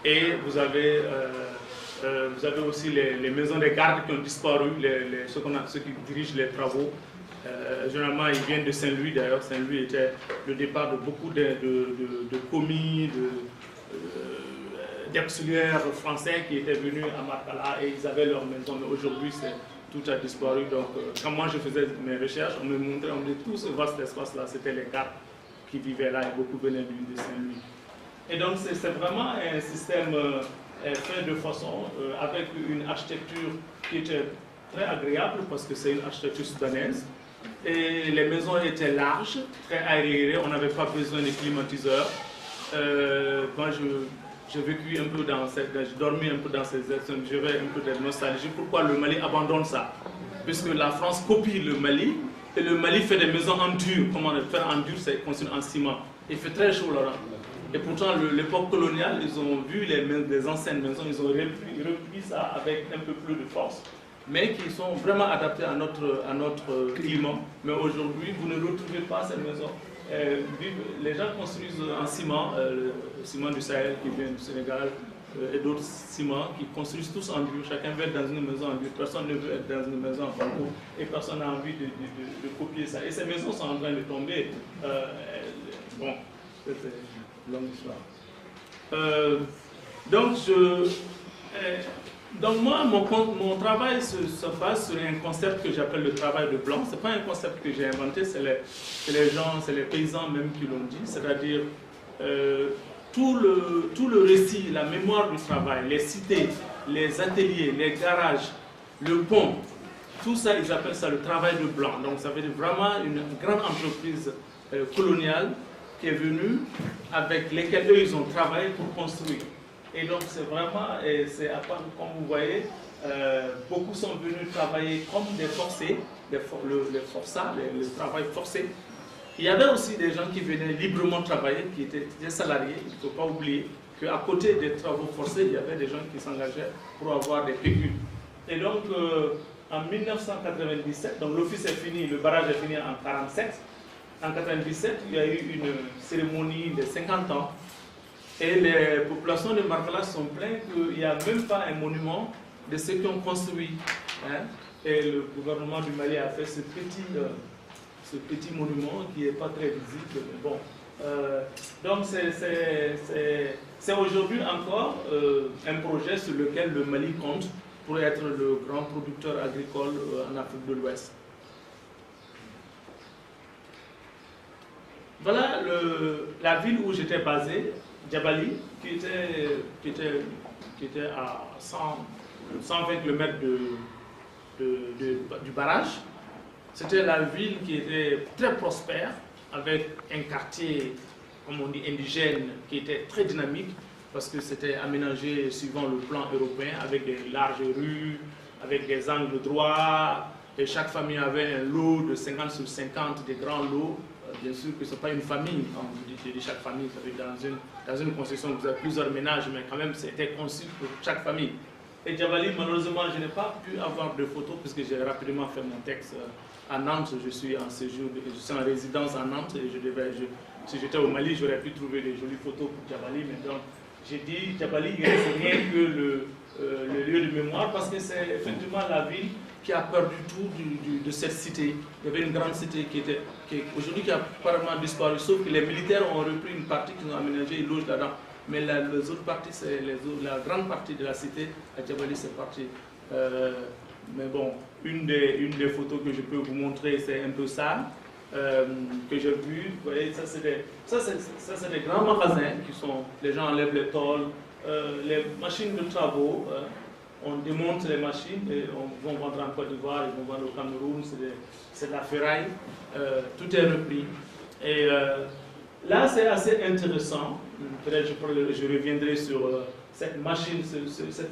Et vous avez aussi les maisons des gardes qui ont disparu, ceux qui dirigent les travaux. Généralement, ils viennent de Saint-Louis d'ailleurs. Saint-Louis était le départ de beaucoup de commis, d'auxiliaires français qui étaient venus à Makala et ils avaient leur maison. Mais aujourd'hui, tout a disparu. Donc, quand moi je faisais mes recherches, on me montrait, on me disait tout ce vaste espace-là, c'était les gardes qui vivaient là et beaucoup venaient de Saint-Louis. Et donc, c'est vraiment un système fait de façon avec une architecture qui était très agréable parce que c'est une architecture soudanaise. Et les maisons étaient larges, très aérées, on n'avait pas besoin de climatiseurs. Moi, j'ai vécu un peu j'ai dormi un peu dans ces zones, j'avais un peu de nostalgie. Pourquoi le Mali abandonne ça? Puisque la France copie le Mali, et le Mali fait des maisons en dur. Comment faire en dur? C'est construit en ciment. Il fait très chaud là. Et pourtant, l'époque coloniale, ils ont vu les anciennes maisons, ils ont repris ça avec un peu plus de force, mais qui sont vraiment adaptés à notre climat. Mais aujourd'hui, vous ne retrouvez pas ces maisons. Les gens construisent en ciment, le ciment du Sahel qui vient du Sénégal, et d'autres ciments qui construisent tous en dur. Chacun veut être dans une maison en dur. Personne ne veut être dans une maison en bambou et personne n'a envie de copier ça. Et ces maisons sont en train de tomber. Bon, c'est une longue histoire. Donc moi, mon travail se base sur un concept que j'appelle le travail de blanc. Ce n'est pas un concept que j'ai inventé, c'est les gens, c'est les paysans même qui l'ont dit. C'est-à-dire tout le récit, la mémoire du travail, les cités, les ateliers, les garages, le pont, tout ça, ils appellent ça le travail de blanc. Donc ça veut dire vraiment une grande entreprise coloniale qui est venue, avec lesquels eux, ils ont travaillé pour construire. Et donc, c'est vraiment, comme vous voyez, beaucoup sont venus travailler comme des forcés, le travail forcé. Il y avait aussi des gens qui venaient librement travailler, qui étaient des salariés. Il ne faut pas oublier qu'à côté des travaux forcés, il y avait des gens qui s'engageaient pour avoir des pécules. Et donc, en 1997, donc l'office est fini, le barrage est fini en 1947. En 1997, il y a eu une cérémonie de 50 ans. Et les populations de Makala sont plaintes qu'il n'y a même pas un monument de ceux qui ont construit. Hein. Et le gouvernement du Mali a fait ce petit monument qui n'est pas très visible. Mais bon. Donc c'est aujourd'hui encore un projet sur lequel le Mali compte pour être le grand producteur agricole en Afrique de l'Ouest. Voilà la ville où j'étais basé, Djabali, qui était à 120 km du barrage. C'était la ville qui était très prospère, avec un quartier, comme on dit, indigène, qui était très dynamique, parce que c'était aménagé suivant le plan européen, avec des larges rues, avec des angles droits, et chaque famille avait un lot de 50 sur 50, des grands lots. Bien sûr que ce n'est pas une famille, quand vous dites chaque famille, ça veut dire dans une construction, vous avez plusieurs ménages, mais quand même, c'était conçu pour chaque famille. Et Djabali, malheureusement, je n'ai pas pu avoir de photos, puisque j'ai rapidement fait mon texte à Nantes. Je suis en séjour, je suis en résidence à Nantes, et si j'étais au Mali, j'aurais pu trouver des jolies photos pour Djabali, mais donc, j'ai dit, Djabali, c'est rien que le lieu de mémoire, parce que c'est effectivement la ville qui a perdu tout de cette cité. Il y avait une grande cité aujourd'hui qui a apparemment disparu, sauf que les militaires ont repris une partie qu'ils ont aménagée, ils logent là-dedans. Mais les autres parties, la grande partie de la cité, à Djabali, c'est parti. Mais bon, une des photos que je peux vous montrer, c'est un peu ça, que j'ai vu. Vous voyez, ça c'est des grands magasins qui sont, les gens enlèvent les tôles, les machines de travaux. On démonte les machines et on va vendre en Côte d'Ivoire, ils vont vendre au Cameroun, c'est de la ferraille, tout est repris. Et là, c'est assez intéressant. Peut-être je reviendrai sur cette machine, cette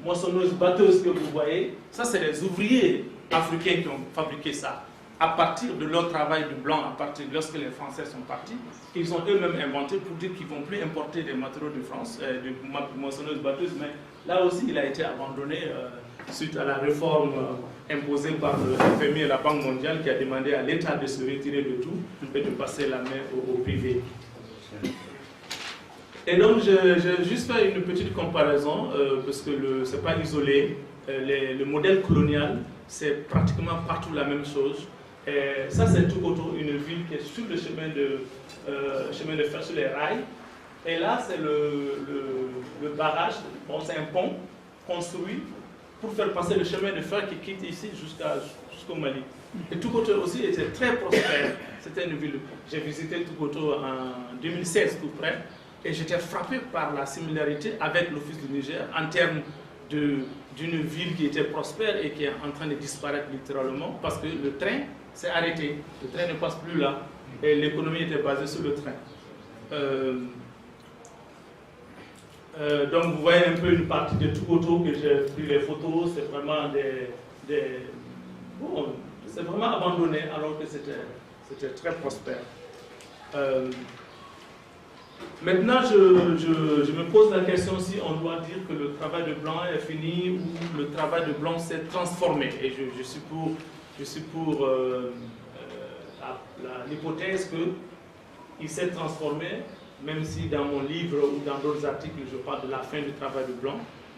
moissonneuse batteuse que vous voyez. Ça, c'est les ouvriers africains qui ont fabriqué ça. À partir de leur travail du blanc, lorsque les Français sont partis, ils ont eux-mêmes inventé pour dire qu'ils ne vont plus importer des matériaux de France, de moissonneuses batteuses, mais là aussi il a été abandonné suite à la réforme imposée par le FMI et la Banque mondiale qui a demandé à l'État de se retirer de tout et de passer la main au privé. Et donc, j'ai juste fait une petite comparaison, parce que ce n'est pas isolé. Le modèle colonial, c'est pratiquement partout la même chose. Et ça, c'est Tokoto, une ville qui est sur le chemin de fer, sur les rails. Et là, c'est le barrage, bon, c'est un pont construit pour faire passer le chemin de fer qui quitte ici jusqu'au Mali. Et Tokoto aussi était très prospère. C'était une ville. J'ai visité Tokoto en 2016 tout près. Et j'étais frappé par la similarité avec l'Office du Niger en termes d'une ville qui était prospère et qui est en train de disparaître littéralement parce que le train s'est arrêté. Le train ne passe plus là et l'économie était basée sur le train. Donc vous voyez un peu une partie de Tokoto que j'ai pris les photos. C'est vraiment bon, c'est vraiment abandonné alors que c'était très prospère. Maintenant, je me pose la question si on doit dire que le travail de blanc est fini ou le travail de blanc s'est transformé. Et je suis pour l'hypothèse qu'il s'est transformé, même si dans mon livre ou dans d'autres articles, je parle de la fin du travail de blanc.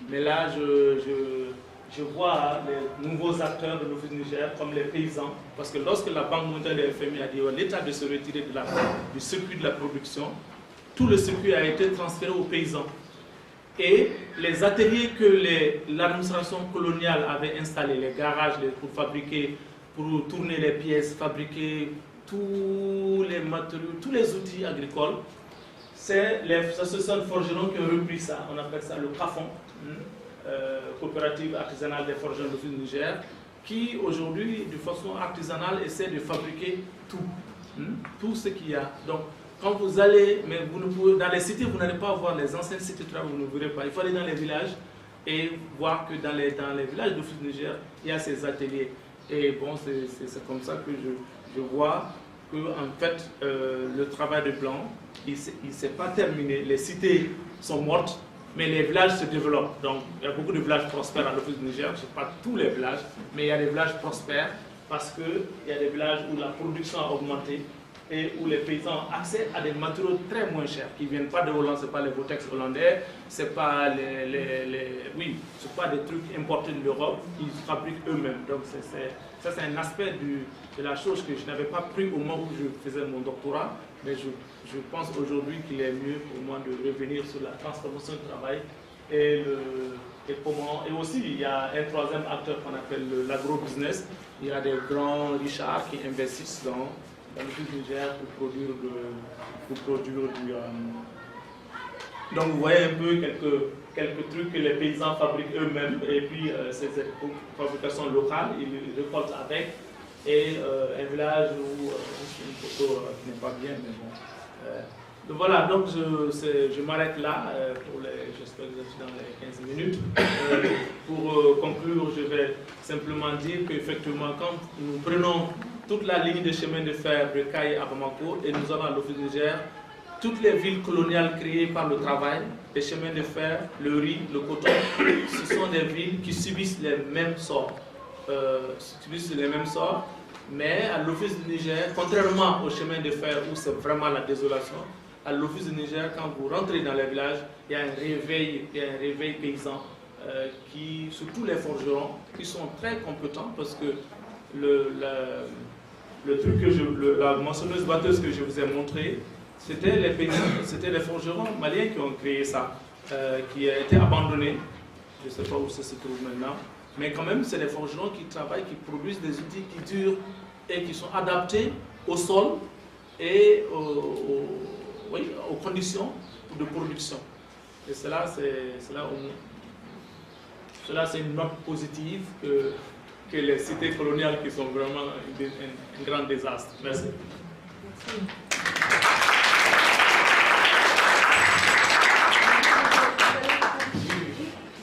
Mais là, je vois les nouveaux acteurs de l'Office du Niger comme les paysans. Parce que lorsque la Banque mondiale et le FMI a dit à l'État de se retirer du circuit de la production, tout le circuit a été transféré aux paysans. Et les ateliers que l'administration coloniale avait installés, les garages pour fabriquer, pour tourner les pièces, fabriquer tous les matériaux, tous les outils agricoles, c'est les associations de forgerons qui ont repris ça. On appelle ça le CAFON, coopérative artisanale des forgerons du Niger, qui aujourd'hui, de façon artisanale, essaie de fabriquer tout ce qu'il y a. Donc, quand vous allez, mais vous ne pouvez, dans les cités, vous n'allez pas voir les anciennes cités, vous ne verrez pas. Il faut aller dans les villages et voir que dans les villages d'Office du Niger, il y a ces ateliers. Et bon, c'est comme ça que je vois que, en fait, le travail de blanc, il ne s'est pas terminé. Les cités sont mortes, mais les villages se développent. Donc, il y a beaucoup de villages prospères à l'Office du Niger. Je ne sais pas tous les villages, mais il y a des villages prospères parce qu'il y a des villages où la production a augmenté et où les paysans ont accès à des matériaux très moins chers, qui ne viennent pas de Hollande, ce n'est pas les Votex hollandais, ce n'est pas c'est pas des trucs importés de l'Europe, ils fabriquent eux-mêmes. Donc ça c'est un aspect de la chose que je n'avais pas pris au moment où je faisais mon doctorat, mais je pense aujourd'hui qu'il est mieux pour moi de revenir sur la transformation du travail et aussi il y a un troisième acteur qu'on appelle l'agro-business. Il y a des grands richards qui investissent dans l'Office du Niger pour produire du... Donc vous voyez un peu quelques trucs que les paysans fabriquent eux-mêmes et puis ces fabrications locales, ils récoltent avec. Et un village où une photo qui n'est pas bien, mais bon. Donc voilà, donc je m'arrête là, j'espère que je suis dans les 15 minutes. Pour conclure, je vais simplement dire qu'effectivement, quand nous prenons toute la ligne de chemin de fer de Kaye à Bamako et nous allons à l'Office du Niger, toutes les villes coloniales créées par le travail, les chemins de fer, le riz, le coton, ce sont des villes qui subissent les mêmes sorts. Mais à l'Office du Niger, contrairement au chemin de fer où c'est vraiment la désolation, à l'Office du Niger, quand vous rentrez dans les villages, il y a un réveil paysan surtout les forgerons, qui sont très compétents parce que le truc la moissonneuse batteuse que je vous ai montré, c'était les forgerons maliens qui ont créé ça, qui a été abandonné. Je ne sais pas où ça se trouve maintenant. Mais quand même, c'est les forgerons qui travaillent, qui produisent des outils qui durent et qui sont adaptés au sol et aux conditions de production. Et cela, c'est une note positive que les cités coloniales qui sont vraiment un grand désastre. Merci.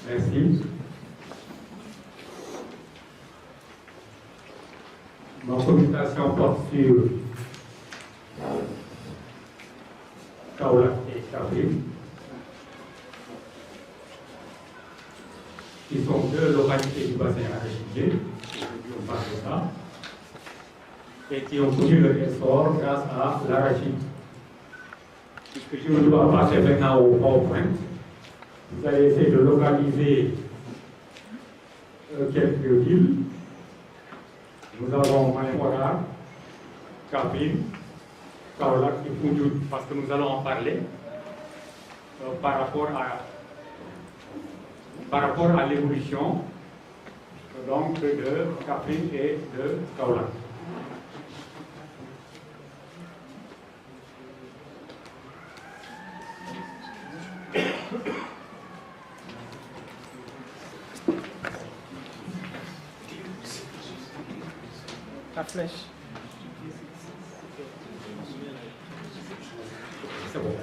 Merci. Ma communication porte sur Kaolack et Kaffrine, qui sont deux localités du bassin arachidier, aujourd'hui on parle de ça, et qui ont connu leur essor grâce à l'arachide. puisque je dois passer maintenant au PowerPoint. Vous allez essayer de localiser quelques villes. Nous avons Malem-Hodar, Kaffrine, Kaolack et Foundiougne, parce que nous allons en parler par rapport à l'évolution donc de Kaffrine et de Kaolack. La flèche. C'est bon.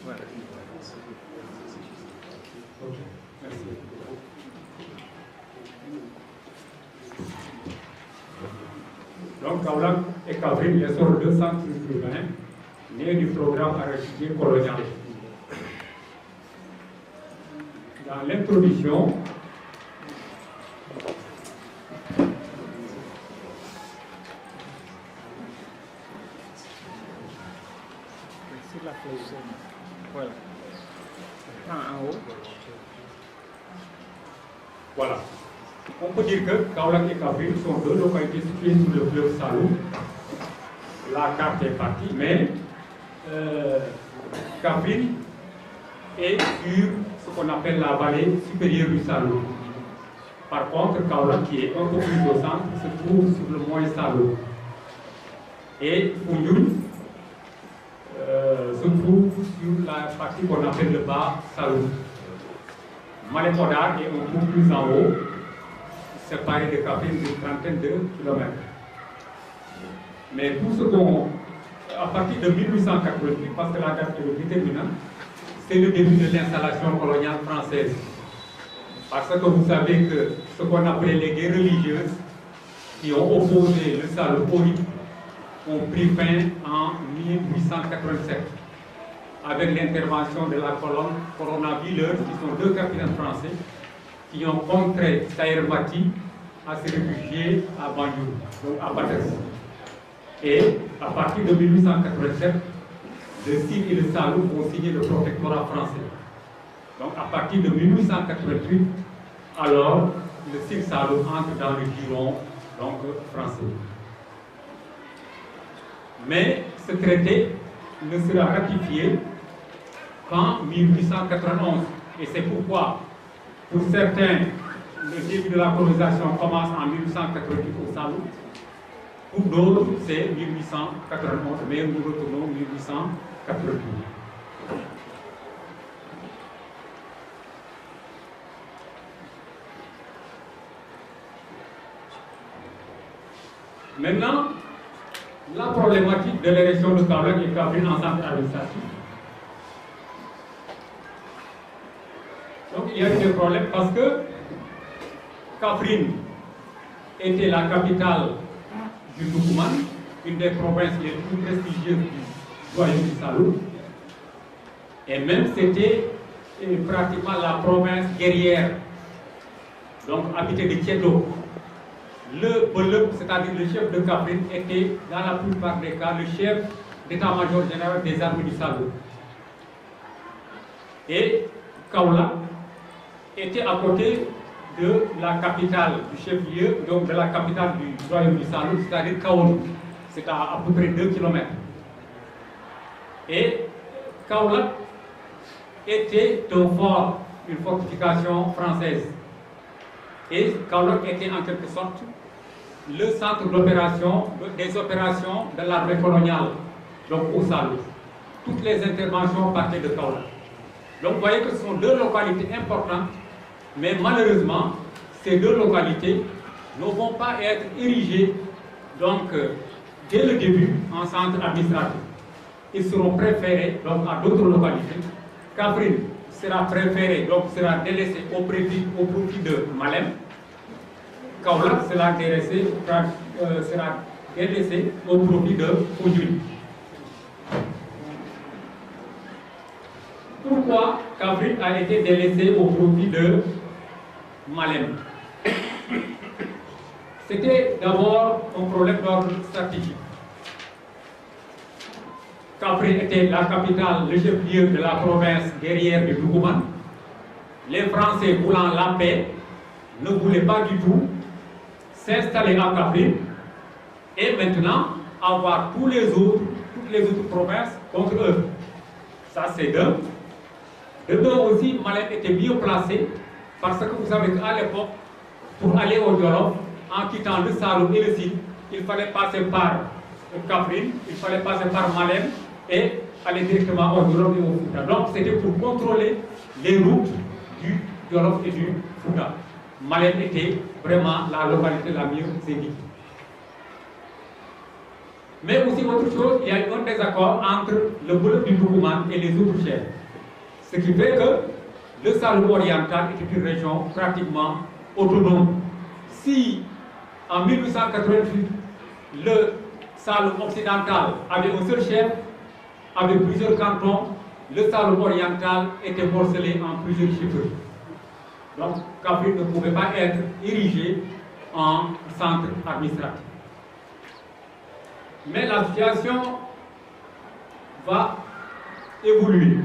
Voilà. Ok, merci. Donc, Kaolack et Kaffrine sont deux centres urbains nés du programme arachidier colonial. Dans l'introduction, Sur la flèche. Voilà. En haut. voilà. On peut dire que Kaolack et Kaffrine sont deux localités situées sous le fleuve Saloum. La carte est partie, mais Kaffrine est sur ce qu'on appelle la vallée supérieure du Saloum. Par contre, Kaolack, qui est un peu plus au centre, se trouve sur le mont Saloum. Et Foundiougne se trouve sur la partie qu'on appelle le bas Saloum. Malem-Hodar est un peu plus en haut, séparé de Kaffrine d'une trentaine de kilomètres. Mais tout ce qu'on, à partir de 1888, parce que la date est déterminante, c'est le début de l'installation coloniale française. Parce que vous savez que ce qu'on appelait les guerres religieuses, qui ont opposé le Saloum au Rif, ont pris fin en 1887, avec l'intervention de la colonne Corona-Villers, qui sont deux capitaines français, qui ont contraint Sayer Mati à se réfugier à Banjul, donc à Bates. Et à partir de 1887, le Sine et le Saloum ont signé le protectorat français. Donc à partir de 1888, alors le Sine Saloum entre dans le giron donc, français. Mais ce traité ne sera ratifié qu'en 1891. Et c'est pourquoi, pour certains, le début de la colonisation commence en 1888 au Saloum. Pour d'autres, c'est 1891, mais nous retournons 1888. Maintenant, la problématique de l'élection de Kaolack et Kaffrine en centre administratif. Donc il y a eu des problèmes parce que Kaffrine était la capitale du Ndoukoumane, une des provinces les plus prestigieuses du royaume du Saloum. Et même c'était pratiquement la province guerrière, donc habitée de Tiedo. Le Belep, c'est-à-dire le chef de Kaffrine, était dans la plupart des cas le chef d'état-major général des armées du Saloum. Et Kaolack était à côté de la capitale du chef-lieu, donc de la capitale du royaume du Saloum, c'est-à-dire Kaolack. C'est à peu près 2 km. Et Kaolack était un fort, une fortification française. Et Kaolack était en quelque sorte le centre d'opération, des opérations de l'armée coloniale, donc au Saloum. Toutes les interventions partaient de Kaolack. Donc vous voyez que ce sont deux localités importantes, mais malheureusement, ces deux localités ne vont pas être érigées donc, dès le début en centre administratif. Ils seront préférés donc, à d'autres localités. Kaffrine sera préféré, donc sera délaissé au profit de Malem. Kaolack sera délaissé au profit de Foundiougne. Pourquoi Kaffrine a a été délaissé au profit de Malem. C'était d'abord un problème d'ordre stratégique. Kaffrine était la capitale, le chef-lieu de la province guerrière de Dougoumane. Les Français, voulant la paix, ne voulaient pas du tout s'installer à Kaffrine et maintenant avoir toutes les autres provinces contre eux. Ça, c'est d'un. De deux aussi, Malem était mieux placé parce que vous savez qu'à l'époque, pour aller au Jolof, en quittant le Saloum et le Sine, il fallait passer par Kaffrine, il fallait passer par Malem et aller directement au Jolof et au Fouta. Donc, c'était pour contrôler les routes du Jolof et du Fouta. Malem était vraiment la localité la mieux indiquée. Mais aussi autre chose, il y a eu un désaccord entre le bleu du Dougoumane et les autres chefs. Ce qui fait que le Saloum oriental était une région pratiquement autonome. Si en 1888, le Saloum occidental avait un seul chef, avec plusieurs cantons, le Saloum oriental était morcelé en plusieurs chefferies. Donc, Kaffrine ne pouvait pas être érigé en centre administratif. Mais la situation va évoluer.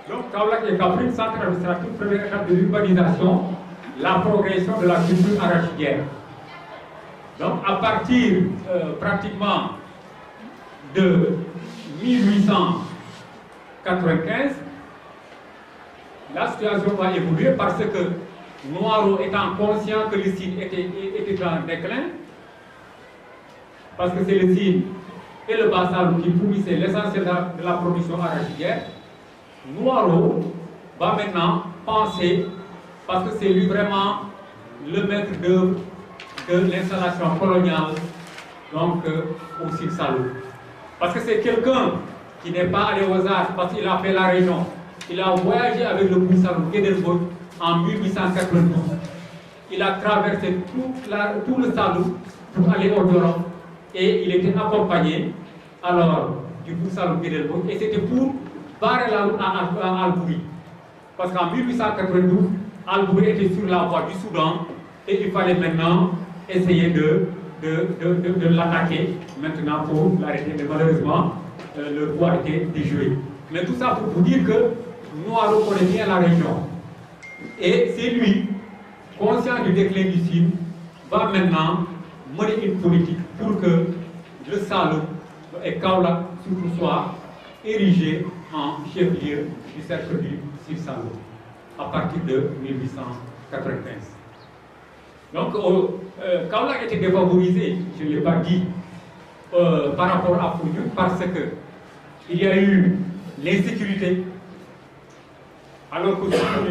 Donc, Kaolack et Kaffrine, centre administratif, première étape de l'urbanisation, la progression de la culture arachidière. Donc, à partir pratiquement de 1895, la situation va évoluer parce que Noiro étant conscient que le Sine était en déclin, parce que c'est le Sine et le Bas-Saloum qui fournissaient l'essentiel de la production arachidière, Noiro va maintenant penser, parce que c'est lui vraiment le maître d'œuvre de l'installation coloniale donc au Sine Saloum. Parce que c'est quelqu'un qui n'est pas allé aux arts parce qu'il a fait la région. Il a voyagé avec le Bou Saloum Guédelboy en 1892. Il a traversé tout le Saloum pour aller au Jolof et il était accompagné alors du Bou Saloum Guédelboy et c'était pour barrer la route à Albouri. Parce qu'en 1892, Albouri était sur la voie du Soudan et il fallait maintenant essayer de l'attaquer maintenant pour l'arrêter. Mais malheureusement, le coup a été déjoué. Mais tout ça pour vous dire que Noiro connaît bien la région. Et c'est lui, conscient du déclin du Sine, va maintenant mener une politique pour que le Saloum et Kaolack surtout soient érigés en chef-lieu du cercle du Sine Saloum à partir de 1895. Donc, Kaolack était défavorisé, je ne l'ai pas dit, par rapport à Foundiougne parce qu'il y a eu l'insécurité. Alors que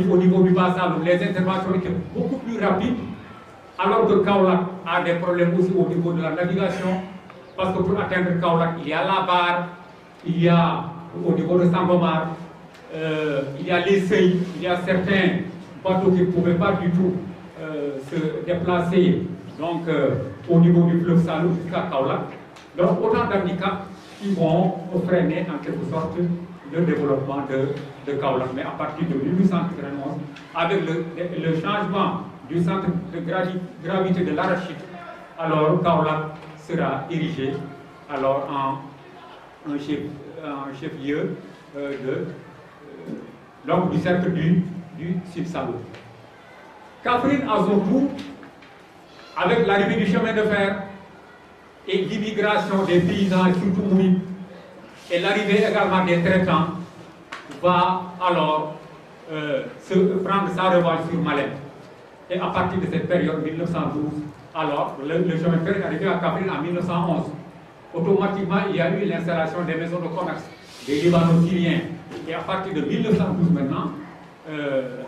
au niveau du Bas-Saloum, les interventions étaient beaucoup plus rapides, alors que Kaolack a des problèmes aussi au niveau de la navigation, parce que pour atteindre Kaolack, il y a la barre, il y a au niveau de Sangomar, il y a les seuils, il y a certains bateaux qui ne pouvaient pas du tout se déplacer donc, au niveau du fleuve Saloum jusqu'à Kaolack. Donc autant d'handicaps qui vont freiner en quelque sorte le développement de Kaolack. Mais à partir de 1891, avec le changement du centre de gravité de l'arachide, alors Kaolack sera érigé alors en chef-lieu donc du cercle du Sine Saloum. Kaffrine, à son tour, avec l'arrivée du chemin de fer et l'immigration des paysans et surtout mouillés, et l'arrivée également des traitants, va alors se prendre sa revanche sur Malem. Et à partir de cette période, 1912, alors le chemin de fer est arrivé à Kaffrine en 1911. Automatiquement, il y a eu l'installation des maisons de commerce, des Libano-Syriens. Et à partir de 1912 maintenant,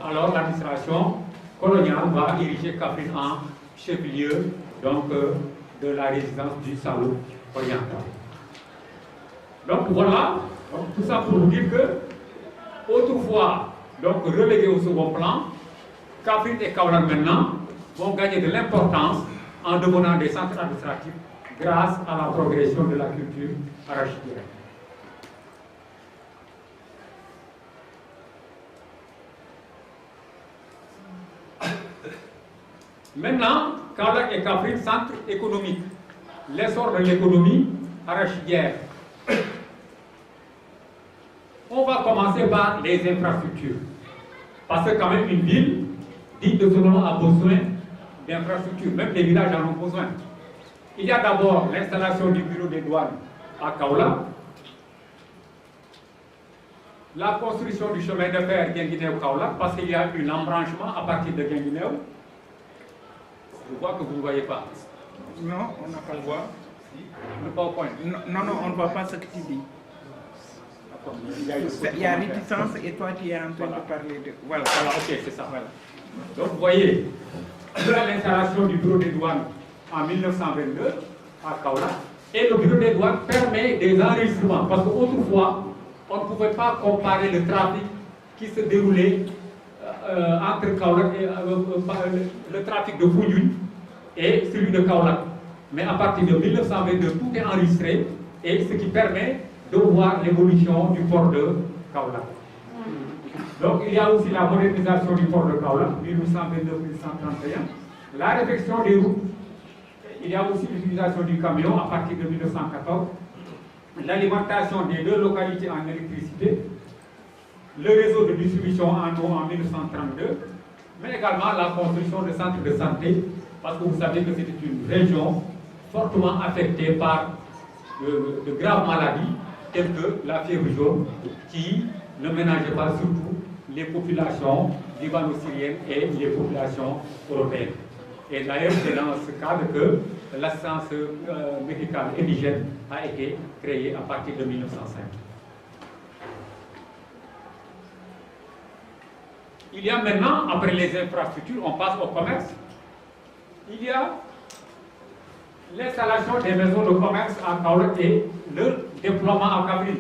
alors l'administration coloniale va ériger Kaffrine en chef-lieu donc de la résidence du Saloum oriental. Donc voilà, donc, tout ça pour vous dire que autrefois donc relégués au second plan, Kaffrine et Kaolack maintenant vont gagner de l'importance en devenant des centres administratifs grâce à la progression de la culture arachidière. Maintenant, Kaolack et Kaffrine, centre économique. L'essor de l'économie arachidière. On va commencer par les infrastructures. Parce que quand même une ville, digne de son nom, a besoin d'infrastructures. Même les villages en ont besoin. Il y a d'abord l'installation du bureau des douanes à Kaolack, la construction du chemin de fer Guinguinéo-Kaolack, parce qu'il y a un embranchement à partir de Guinguinéo. Je vois que vous ne voyez pas. Non, on n'a pas le voir. Le PowerPoint. Non, on ne voit pas ce que tu dis. Il y a réticence et toi tu es en train de parler de... Voilà, ok, c'est ça. Voilà. Donc vous voyez, l'installation du bureau des douanes en 1922 à Kaolack, et le bureau des douanes permet des enregistrements, parce qu'autrefois, on ne pouvait pas comparer le trafic qui se déroulait entre Kaolack et le trafic de Foundiougne et celui de Kaolack. Mais à partir de 1922, tout est enregistré, et ce qui permet de voir l'évolution du port de Kaolack. Donc il y a aussi la modernisation du port de Kaolack, 1822-1831, la réfection des routes, il y a aussi l'utilisation du camion à partir de 1914, l'alimentation des deux localités en électricité, le réseau de distribution en eau en 1932, mais également la construction de centres de santé, parce que vous savez que c'était une région fortement affectée par de graves maladies, telles que la fièvre jaune, qui ne ménageait pas surtout les populations libano-syriennes et les populations européennes. Et d'ailleurs, c'est dans ce cadre que l'assistance médicale indigène a été créée à partir de 1905. Il y a maintenant, après les infrastructures, on passe au commerce. Il y a l'installation des maisons de commerce à Kaolack et le déploiement à Kaffrine.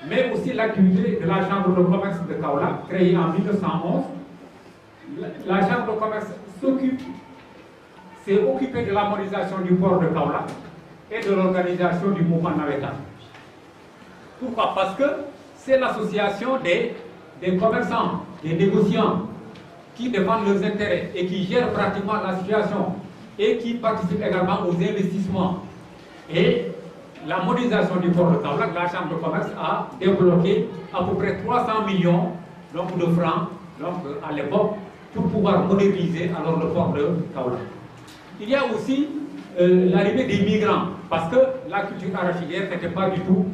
Mais aussi l'activité de la chambre de commerce de Kaolack, créée en 1911. La chambre de commerce s'est occupée de la modernisation du port de Kaolack et de l'organisation du mouvement navétane. Pourquoi? Parce que c'est l'association des commerçants, des négociants qui défendent leurs intérêts et qui gèrent pratiquement la situation et qui participent également aux investissements. Et la modernisation du port de Kaolack, la Chambre de commerce a débloqué à peu près 300 millions donc, de francs à l'époque pour pouvoir moderniser alors le port de Kaolack. Il y a aussi l'arrivée des migrants, parce que la culture arachidière n'était pas du tout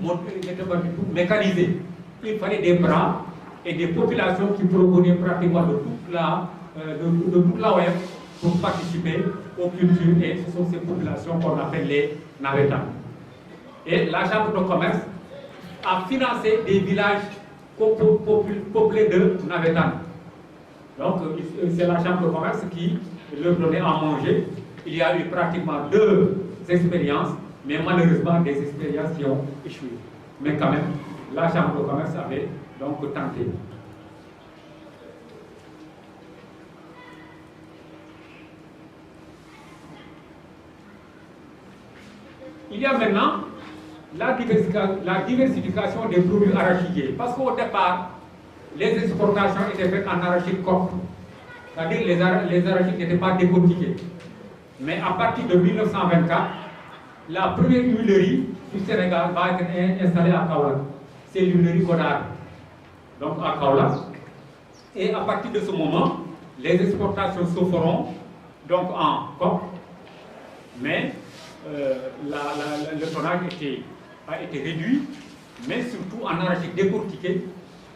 mécanisée. Il fallait des bras et des populations qui provenaient pratiquement de toute la OEF pour participer aux cultures, et ce sont ces populations qu'on appelle les navétanes. Et la Chambre de commerce a financé des villages peuplés de navétanes. Donc c'est la Chambre de commerce qui leur donnait à manger. Il y a eu pratiquement 2 expériences, mais malheureusement des expériences qui ont échoué. Mais quand même, la Chambre de commerce avait donc tenté. Il y a maintenant la diversification des produits arachidiers. Parce qu'au départ, les exportations étaient faites en arachide coque. C'est-à-dire les arachides n'étaient pas décortiqués. Mais à partir de 1924, la première huilerie du Sénégal va être installée à Kaolack. C'est l'huilerie Godard, donc à Kaolack. Et à partir de ce moment, les exportations se feront donc en coque, mais le tonnage a été réduit, mais surtout en arachide décortiqué,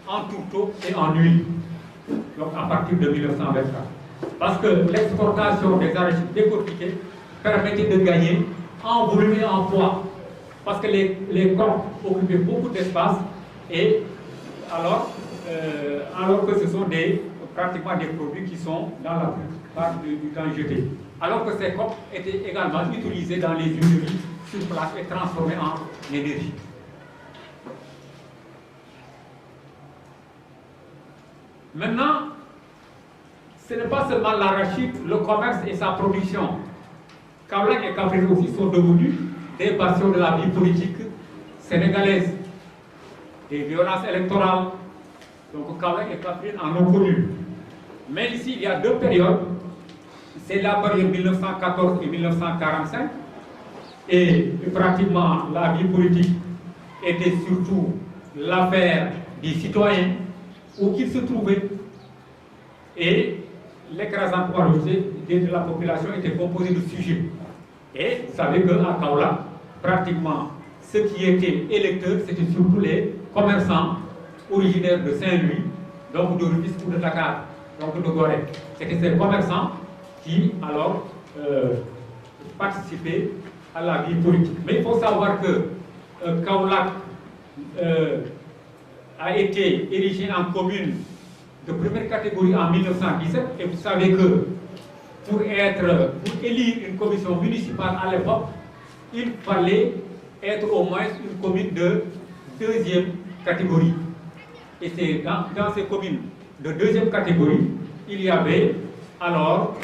en tourteau et en huile, donc à partir de 1924. Parce que l'exportation des arachides décortiqués permettait de gagner en volume et en poids, parce que les coques occupaient beaucoup d'espace, et alors que ce sont pratiquement des produits qui sont dans la plupart du temps jetés. Alors que ces coques étaient également utilisées dans les huileries sur place et transformées en énergie. Maintenant, ce n'est pas seulement l'arachide, le commerce et sa production. Kaolack et Kaffrine aussi sont devenus des bastions de la vie politique sénégalaise, des violences électorales. Donc Kaolack et Kaffrine en ont connu. Mais ici, il y a deux périodes. C'est la période 1914 et 1945. Et pratiquement, la vie politique était surtout l'affaire des citoyens où qu'ils se trouvaient. Et l'écrasante majorité de la population était composée de sujets. Et vous savez qu'à Kaolack, pratiquement, ceux qui étaient électeurs, c'était surtout les commerçants originaires de Saint-Louis, donc de Rufisque ou de Dakar, donc de Gorée. C'était ces commerçants qui, alors, participaient à la vie politique. Mais il faut savoir que Kaolack a été érigé en commune de première catégorie en 1917, et vous savez que pour élire une commission municipale à l'époque, il fallait être au moins une commune de deuxième catégorie. Et c'est dans ces communes de deuxième catégorie, il y avait alors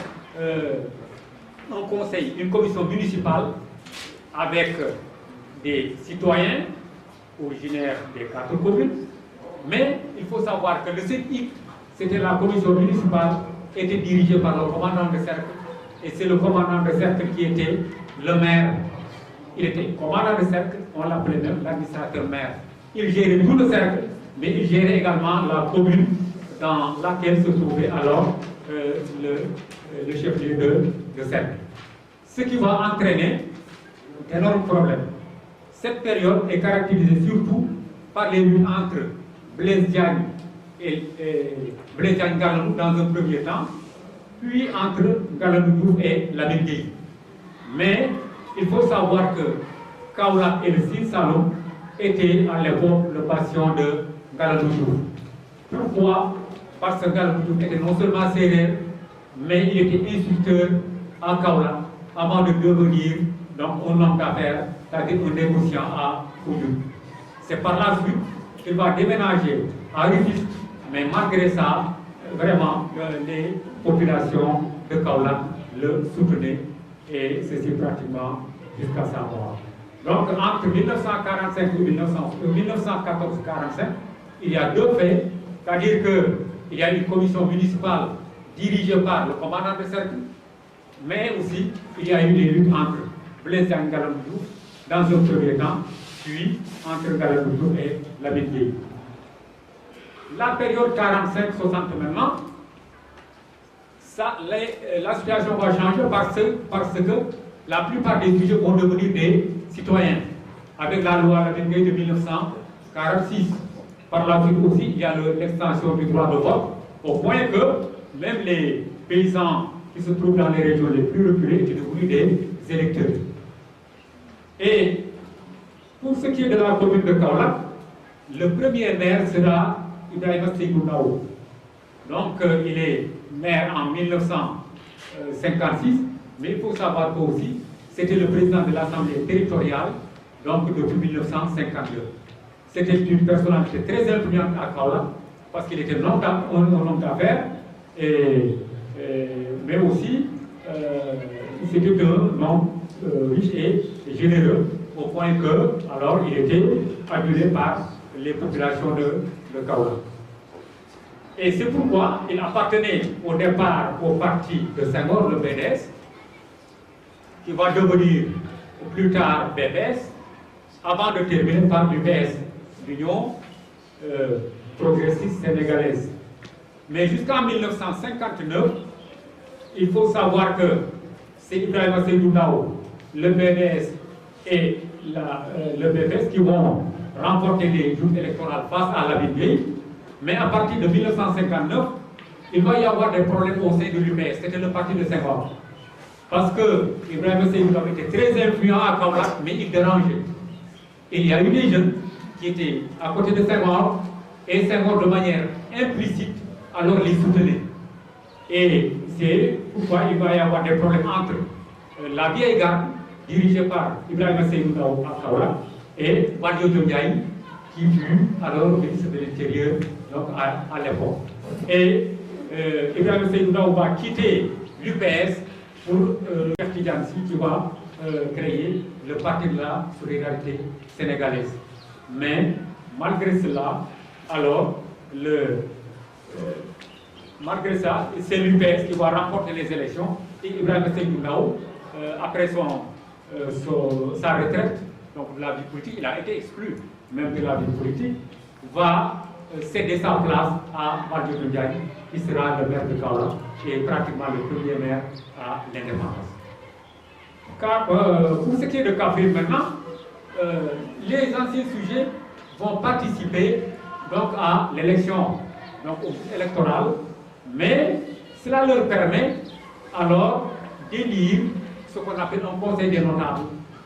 un conseil, une commission municipale avec des citoyens originaires des 4 communes. Mais il faut savoir que le CETIC, c'était la commission municipale, était dirigée par le commandant de cercle. Et c'est le commandant de cercle qui était le maire. Il était commandant de cercle, on l'appelait même l'administrateur maire. Il gérait tout le cercle, mais il gérait également la commune dans laquelle se trouvait alors le chef-lieu de cercle. Ce qui va entraîner d'énormes problèmes. Cette période est caractérisée surtout par les luttes entre Blaise Diagne et Blaise Diagne Galandou dans un premier temps, puis entre Galandou Diouf et Lamine Gueye. Mais il faut savoir que Kaolack et le Sine Saloum étaient à l'époque le bastion de Galandou Diouf. Pourquoi? Parce que Galandou Diouf était non seulement sérère, mais il était instructeur à Kaolack avant de devenir donc un homme d'affaires, c'est-à-dire un négociant à Foundiougne. C'est par la suite qu'il va déménager à Rufisque, mais malgré ça, vraiment, les populations de Kaolack le soutenaient, et ceci pratiquement jusqu'à sa mort. Donc entre 1945 et 1914-45, il y a deux faits, c'est-à-dire qu'il y a une commission municipale dirigée par le commandant de cercle, mais aussi il y a eu des luttes entre Blaise Diagne Galandou Diouf dans un premier temps, puis entre Galandou Diouf et Lamine Gueye. La période 45-60 maintenant, la situation va changer parce que la plupart des sujets vont devenir des citoyens, avec la loi Lamine Gueye de 1946. Par la suite aussi, il y a l'extension du droit de vote, au point que même les paysans qui se trouvent dans les régions les plus reculées étaient devenus des électeurs. Et pour ce qui est de la commune de Kaolack, le premier maire sera Ibrahima Seydou Ndao. Donc il est maire en 1956, mais il faut savoir que aussi c'était le président de l'Assemblée territoriale, donc depuis 1952. C'était une personnalité très influente à Kaolack, parce qu'il était un homme d'affaires, mais aussi c'était un homme riche et généreux, au point que, alors, il était adulé par les populations de Kaolack. Et c'est pourquoi il appartenait au départ au parti de Senghor, le BDS, qui va devenir plus tard BPS, avant de terminer par l'UPS, l'Union progressiste sénégalaise. Mais jusqu'en 1959, il faut savoir que c'est Ibrahima Seydou Ndao, le BDS et le BPS qui vont remporter les joutes électorales face à Lamine Gueye. Mais à partir de 1959, il va y avoir des problèmes au sein de l'UPS. C'était le parti de Senghor. Parce que Ibrahima Seydou Ndao était très influent à Kaolack, mais il dérangeait. Et il y a eu des jeunes qui étaient à côté de Senghor, et Senghor de manière implicite, alors les soutenait. Et c'est pourquoi il va y avoir des problèmes entre la vieille garde, dirigée par Ibrahima Seydou Ndao à Kaolack, et Valdiodio Ndiaye, qui fut alors ministre de l'Intérieur à l'époque. Et Ibrahim Seydou Ndaw va quitter l'UPS pour le Tidjansi qui va créer le parti de la solidarité sénégalaise. Mais malgré cela, alors, malgré ça, c'est l'UPS qui va remporter les élections et Ibrahim Seydou Ndaw, après sa retraite, donc de la vie politique, il a été exclu même de la vie politique, va céder sa place à Valdiodio Ndiaye, qui sera le maire de Kaolack et pratiquement le premier maire à l'indépendance. Car pour ce qui est de Kaffrine maintenant, les anciens sujets vont participer donc à l'élection électorale, mais cela leur permet alors d'élire ce qu'on appelle un conseil des notables.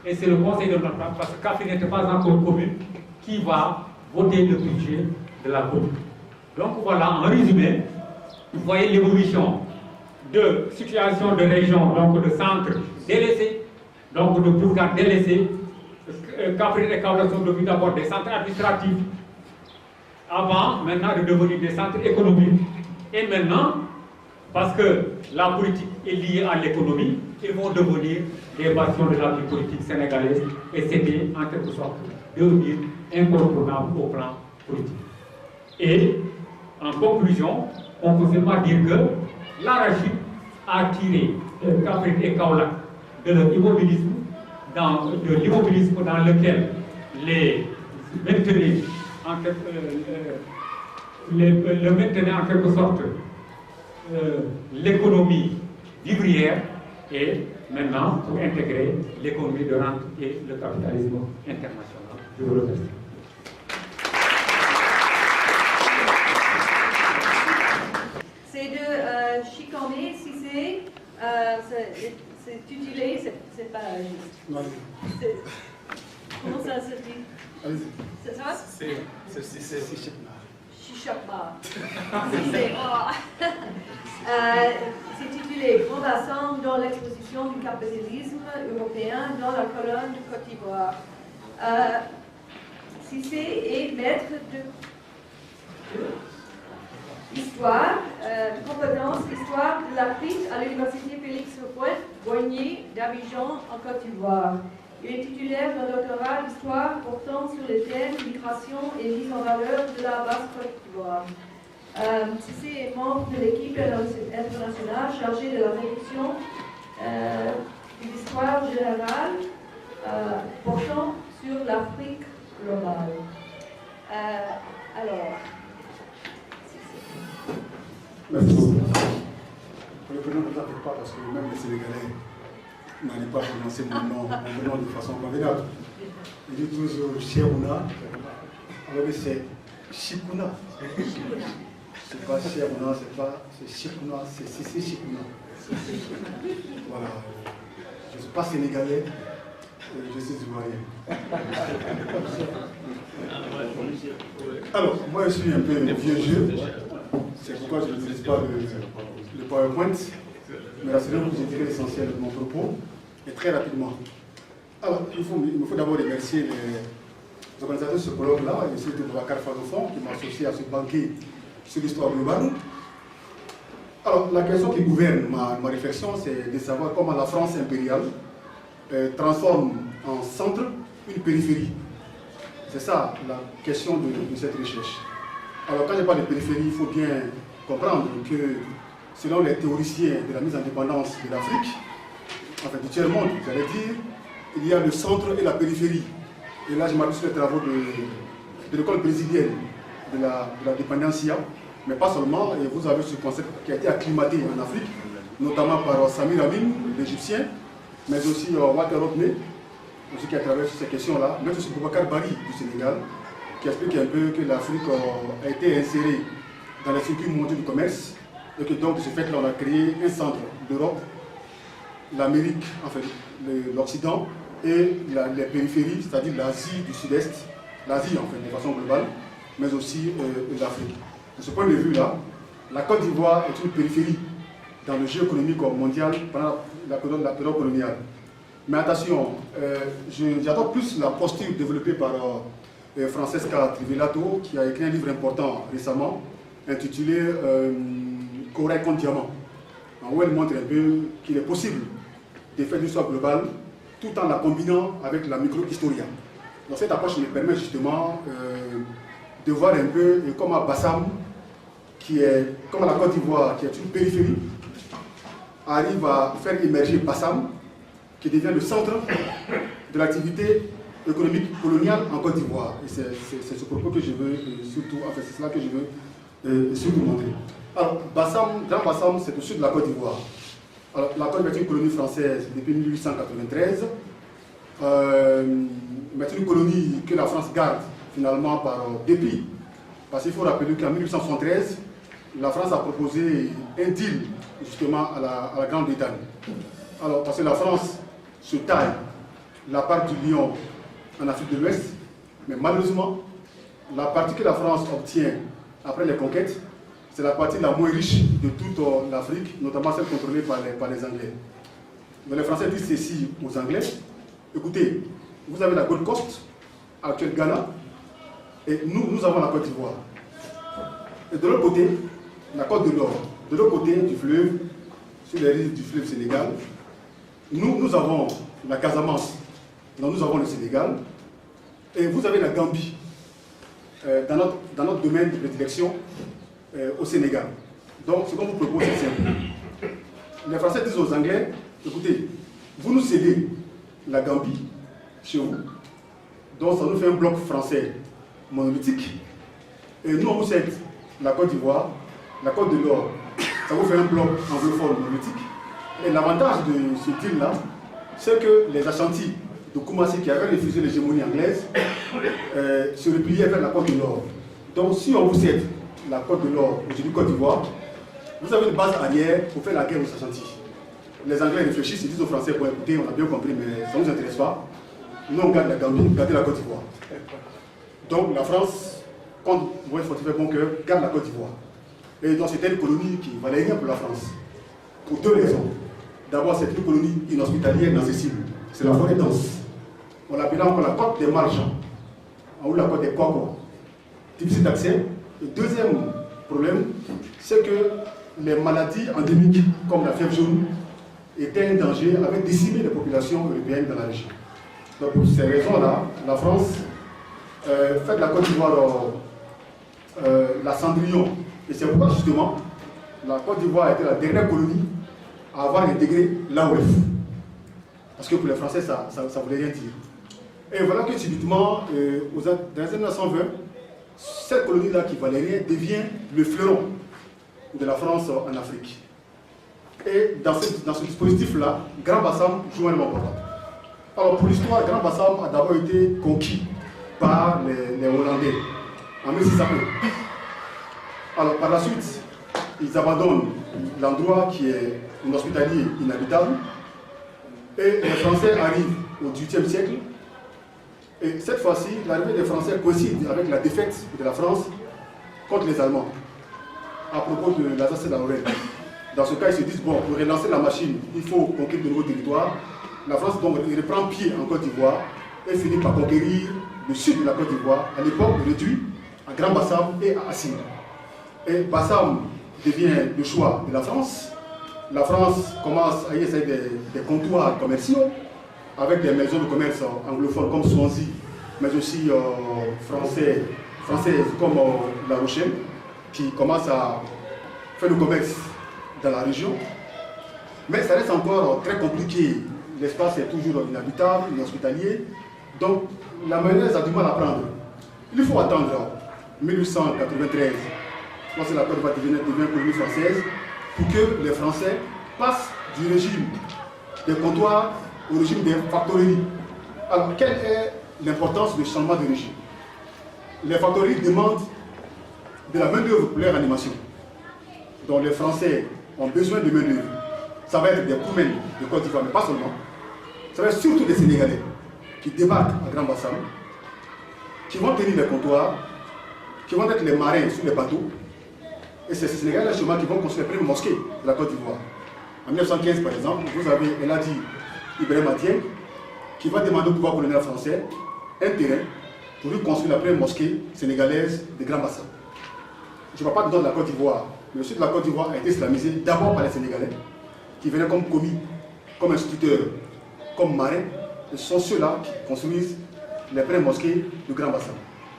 Et c'est le conseil des notables, parce que Kaffrine n'était pas encore commune, qui va voter le budget de la commune. Donc voilà, en résumé, vous voyez l'évolution de situation de région, donc de centre délaissé, donc de bourgades délaissés. Kaffrine et Kaolack sont devenus d'abord des centres administratifs, avant maintenant de devenir des centres économiques. Et maintenant, parce que la politique est liée à l'économie, ils vont devenir des bastions de la vie politique sénégalaise, et c'était en quelque sorte devenir incontournable au plan politique. Et en conclusion, on peut seulement dire que l'arachide a tiré Kaffrine et Kaolack de leur immobilisme, de l'immobilisme dans lequel les maintenait en quelque sorte l'économie vivrière, et maintenant pour intégrer l'économie de rente et le capitalisme international. Je vous remercie. C'est de chicaner, si c'est tutelé, c'est pas juste. Comment ça se dit? C'est ça? C'est Chichakma. C'est titulé Fondation dans l'exposition du capitalisme européen dans la colonne de Côte d'Ivoire. Cissé est maître de histoire, de compétences histoire de l'Afrique à l'université Félix Houphouët-Boigny d'Abidjan en Côte d'Ivoire. Il est titulaire d'un doctorat d'histoire portant sur les thèmes migration et mise en valeur de la Basse-Côte d'Ivoire. Cissé est membre de l'équipe internationale chargée de la réduction de l'histoire générale portant sur l'Afrique globale. Alors, merci beaucoup. Pour le prénom, ne vous inquiétez pas parce que même les Sénégalais n'allaient pas prononcer mon nom de façon convenable. Je dis toujours Cherouna, alors que c'est Chikouna. C'est pas Cherouna, c'est Chikouna, c'est Cissé Chikouna. Voilà. Je ne suis pas sénégalais, je suis ivoirien. Alors, moi je suis un peu vieux jeu, c'est pourquoi je n'utilise pas le PowerPoint, mais rassurez-vous que je dirai l'essentiel de mon propos, et très rapidement. Alors, il me faut d'abord remercier les organisateurs de ce colloque-là, et surtout Boubacar Fadofon, qui m'a associé à ce banquet sur l'histoire globale. Alors, la question qui gouverne ma réflexion, c'est de savoir comment la France impériale transforme en centre une périphérie. C'est ça la question de cette recherche. Alors, quand je parle de périphérie, il faut bien comprendre que, selon les théoriciens de la mise en dépendance de l'Afrique, enfin du tiers-monde, j'allais dire, il y a le centre et la périphérie. Et là, je m'appuie sur les travaux de l'école brésilienne de la dépendancia, mais pas seulement, et vous avez ce concept qui a été acclimaté en Afrique, notamment par Samir Amin, l'Égyptien, mais aussi Walter Rodney, aussi qui a travaillé sur ces questions-là, mais aussi Boubacar Bari du Sénégal, qui explique un peu que l'Afrique a été insérée dans les circuits mondiaux du commerce, et que donc de ce fait-là, on a créé un centre d'Europe, l'Amérique, enfin l'Occident, et les périphéries, c'est-à-dire l'Asie du Sud-Est, l'Asie en fait, de façon globale, mais aussi l'Afrique. De ce point de vue-là, la Côte d'Ivoire est une périphérie dans le jeu économique mondial pendant la période coloniale. Mais attention, j'adore plus la posture développée par Francesca Trivellato, qui a écrit un livre important récemment, intitulé Corail contre diamant, où elle montre un peu qu'il est possible de faire l'histoire globale tout en la combinant avec la micro-historia. Donc cette approche me permet justement de voir un peu comment Bassam, qui est comme la Côte d'Ivoire, qui est une périphérie, arrive à faire émerger Bassam, qui devient le centre de l'activité économique coloniale en Côte d'Ivoire. Et c'est ce propos que je veux surtout, enfin c'est cela que je veux surtout montrer. Alors, Bassam, Grand Bassam, c'est au sud de la Côte d'Ivoire. Alors, la Côte d'Ivoire est une colonie française depuis 1893. Mais c'est une colonie que la France garde finalement par dépit. Parce qu'il faut rappeler qu'en 1873, la France a proposé un deal justement à la Grande-Bretagne. Alors, parce que la France se taille la part du lion en Afrique de l'Ouest, mais malheureusement, la partie que la France obtient après les conquêtes, c'est la partie la moins riche de toute l'Afrique, notamment celle contrôlée par les Anglais. Donc les Français disent ceci aux Anglais: écoutez, vous avez la Gold Coast, actuelle Ghana, et nous avons la Côte d'Ivoire. Et de l'autre côté, la Côte de l'Or, de l'autre côté du fleuve, sur les rives du fleuve Sénégal, nous avons la Casamance, donc nous avons le Sénégal, et vous avez la Gambie, dans notre domaine de prédilection, au Sénégal. Donc ce qu'on vous propose, c'est simple. Les Français disent aux Anglais: écoutez, vous nous cédez la Gambie chez vous, donc ça nous fait un bloc français monolithique, et nous on vous cède la Côte d'Ivoire, la Côte de l'Or, ça vous fait un bloc anglophone monolithique. Et l'avantage de ce deal-là, c'est que les Ashantis de Koumassi, qui avaient refusé l'hégémonie anglaise, se repliaient vers la Côte de l'Or. Donc si on vous cède la Côte de l'Or, aujourd'hui Côte d'Ivoire, vous avez une base arrière pour faire la guerre aux Ashantis. Les Anglais réfléchissent, ils disent aux Français: bon, écoutez, on a bien compris, mais ça ne nous intéresse pas. Nous, on garde la Gambie, gardez la Côte d'Ivoire. Donc la France, quand vous voyez fortifier bon cœur, garde la Côte d'Ivoire. Et donc c'était une colonie qui ne valait rien pour la France. Pour deux raisons. D'abord, c'est une colonie inhospitalière, inaccessible. C'est la forêt dense. On l'appelait encore la côte des marchands, ou la côte des Kwakwa. Difficile d'accès. Le deuxième problème, c'est que les maladies endémiques, comme la fièvre jaune, étaient un danger, avaient décimé les populations européennes dans la région. Donc pour ces raisons-là, la France fait de la Côte d'Ivoire la Cendrillon. Et c'est pourquoi justement, la Côte d'Ivoire était la dernière colonie à avoir intégré l'AOF. Parce que pour les Français, ça ne voulait rien dire. Et voilà que subitement, dans les années 1920, cette colonie-là qui valait rien devient le fleuron de la France en Afrique. Et dans ce dispositif-là, Grand Bassam joue un rôle important. Alors pour l'histoire, Grand Bassam a d'abord été conquis par les Hollandais en 1601. Alors par la suite, ils abandonnent l'endroit qui est un hospitalier inhabitable, et les Français arrivent au XVIIIe siècle. Et cette fois-ci, l'arrivée des Français coïncide avec la défaite de la France contre les Allemands à propos de l'Alsace et de la Lorraine. Dans ce cas, ils se disent: bon, pour relancer la machine, il faut conquérir de nouveaux territoires. La France donc reprend pied en Côte d'Ivoire et finit par conquérir le sud de la Côte d'Ivoire, à l'époque réduit à Grand Bassam et à Assine. Et Bassam devient le choix de la France. La France commence à y essayer des comptoirs commerciaux avec des maisons de commerce anglophones comme Swansea, mais aussi françaises comme La Rochelle, qui commencent à faire le commerce dans la région. Mais ça reste encore très compliqué. L'espace est toujours inhabitable, inhospitalier. Donc la mayonnaise a du mal à prendre. Il faut attendre 1893, lorsque la Côte d'Ivoire devient colonie française, pour que les Français passent du régime des comptoirs au régime des factoreries. Alors, quelle est l'importance du changement de régime? Les factoreries demandent de la main-d'œuvre pour leur animation. Donc, les Français ont besoin de main-d'œuvre. Ça va être des Koumen de Côte d'Ivoire, mais pas seulement. Ça va être surtout des Sénégalais qui débarquent à Grand Bassam, qui vont tenir les comptoirs, qui vont être les marins sur les bateaux. Et c'est ces Sénégalais justement qui vont construire les premières mosquées de la Côte d'Ivoire. En 1915, par exemple, vous avez Eladi Ibrahim Dieng qui va demander au pouvoir colonial français un terrain pour lui construire la première mosquée sénégalaise des Grands Bassins. Je ne parle pas du nord de la Côte d'Ivoire, mais le sud de la Côte d'Ivoire a été islamisé d'abord par les Sénégalais, qui venaient comme commis, comme instituteurs, comme marins, et ce sont ceux-là qui construisent les premières mosquées du Grand Bassin.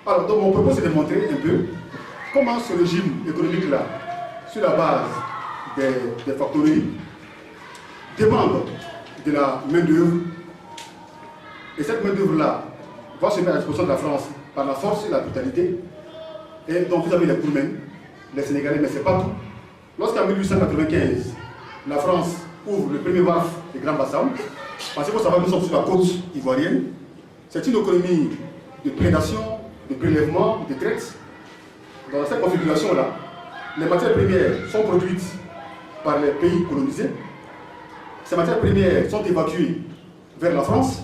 Alors, donc mon propos, c'est de montrer un peu comment ce régime économique-là, sur la base des factoreries, demande de la main-d'œuvre, et cette main-d'œuvre-là va se mettre à disposition de la France par la force et la brutalité. Et donc vous avez les Kourmènes, les Sénégalais, mais ce n'est pas tout. Lorsqu'en 1895, la France ouvre le premier wharf des Grands Bassins, parce qu'il faut savoir que nous sommes sur la côte ivoirienne, c'est une économie de prédation, de prélèvement, de traite. Dans cette configuration-là, les matières premières sont produites par les pays colonisés. Ces matières premières sont évacuées vers la France,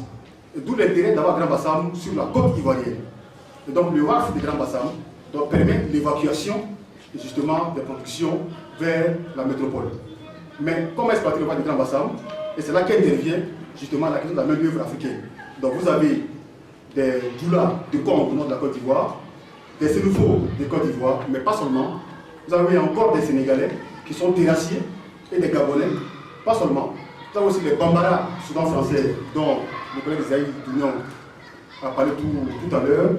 d'où l'intérêt d'avoir Grand Bassam sur la côte ivoirienne. Et donc le wharf des Grands Bassam permet l'évacuation justement des productions vers la métropole. Mais comment exploiter le wharf des Grands Bassam? Et c'est là qu'intervient justement la question de la main-d'œuvre africaine. Donc vous avez des doulas de Congo au nord de la Côte d'Ivoire, des Sénoufos de Côte d'Ivoire, mais pas seulement. Vous avez encore des Sénégalais qui sont terrassiers et des Gabonais, pas seulement. Vous avez aussi les Bambara, souvent français, dont le collègue Isaïe Dounion a parlé tout à l'heure.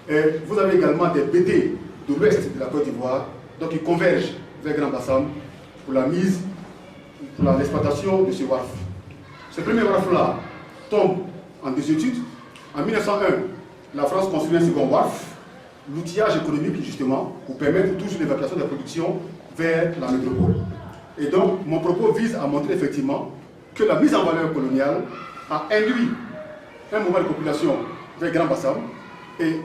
Et vous avez également des BT de l'ouest de la Côte d'Ivoire, donc ils convergent vers Grand Bassam pour la mise, pour l'exploitation de ce wharf. Ce premier wharf-là tombe en désuétude. En 1901, la France construit un second wharf, l'outillage économique justement, pour permettre toujours l'évacuation des productions vers la métropole. Et donc, mon propos vise à montrer effectivement que la mise en valeur coloniale a induit un mouvement de population vers Grand Bassam, et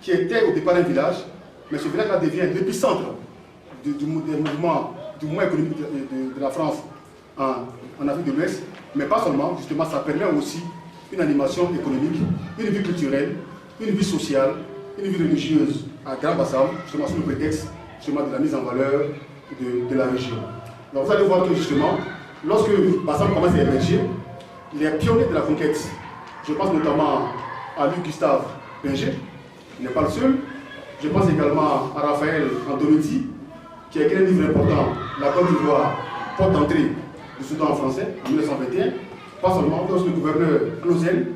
qui était au départ un village, mais ce village-là devient l'épicentre du mouvement économique de la France en Afrique de l'Ouest, mais pas seulement, justement, ça permet aussi une animation économique, une vie culturelle, une vie sociale, une vie religieuse à Grand Bassam, justement sous le prétexte justement, de la mise en valeur de la région. Donc vous allez voir que justement, lorsque Bassam commence à émerger, les pionniers de la conquête, je pense notamment à Louis Gustave Binger, qui n'est pas le seul, je pense également à Raphaël Antonetti, qui a écrit un livre important, La Côte d'Ivoire, porte d'entrée du Soudan en français, en 1921, pas seulement, mais aussi le gouverneur Clausel,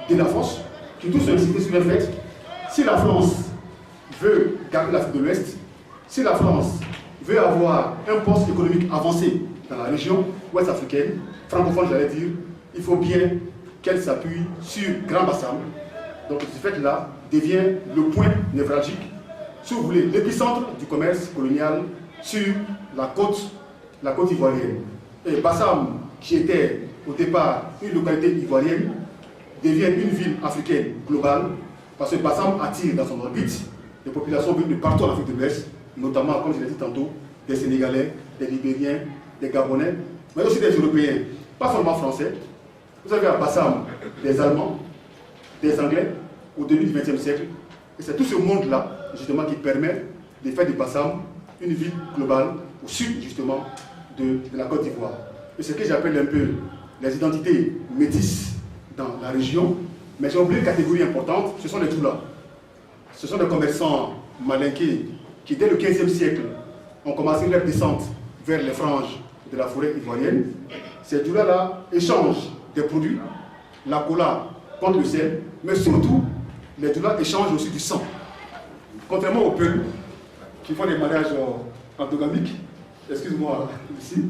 de la France, qui tous sont excités sur le fait, si la France veut garder l'Afrique de l'Ouest, si la France veut avoir un poste économique avancé dans la région ouest africaine, francophone j'allais dire, il faut bien qu'elle s'appuie sur Grand Bassam. Donc ce fait-là devient le point névralgique, si vous voulez, l'épicentre du commerce colonial sur la côte ivoirienne. Et Bassam, qui était au départ une localité ivoirienne, devient une ville africaine globale, parce que Bassam attire dans son orbite des populations venues de partout en Afrique de l'Ouest, notamment, comme je l'ai dit tantôt, des Sénégalais, des Libériens, des Gabonais, mais aussi des Européens, pas seulement français. Vous avez à Bassam des Allemands, des Anglais, au début du XXe siècle. Et c'est tout ce monde-là, justement, qui permet de faire de Bassam une ville globale, au sud, justement, de la Côte d'Ivoire. Et c'est ce que j'appelle un peu les identités métisses dans la région. Mais j'ai oublié une catégorie importante, ce sont les doulas. Ce sont des commerçants malinqués qui, dès le XVe siècle, ont commencé leur descente vers les franges de la forêt ivoirienne. Ces doulas-là échangent des produits, la cola contre le sel, mais surtout, les doulas échangent aussi du sang. Contrairement aux Peuls, qui font des mariages endogamiques, excuse-moi ici,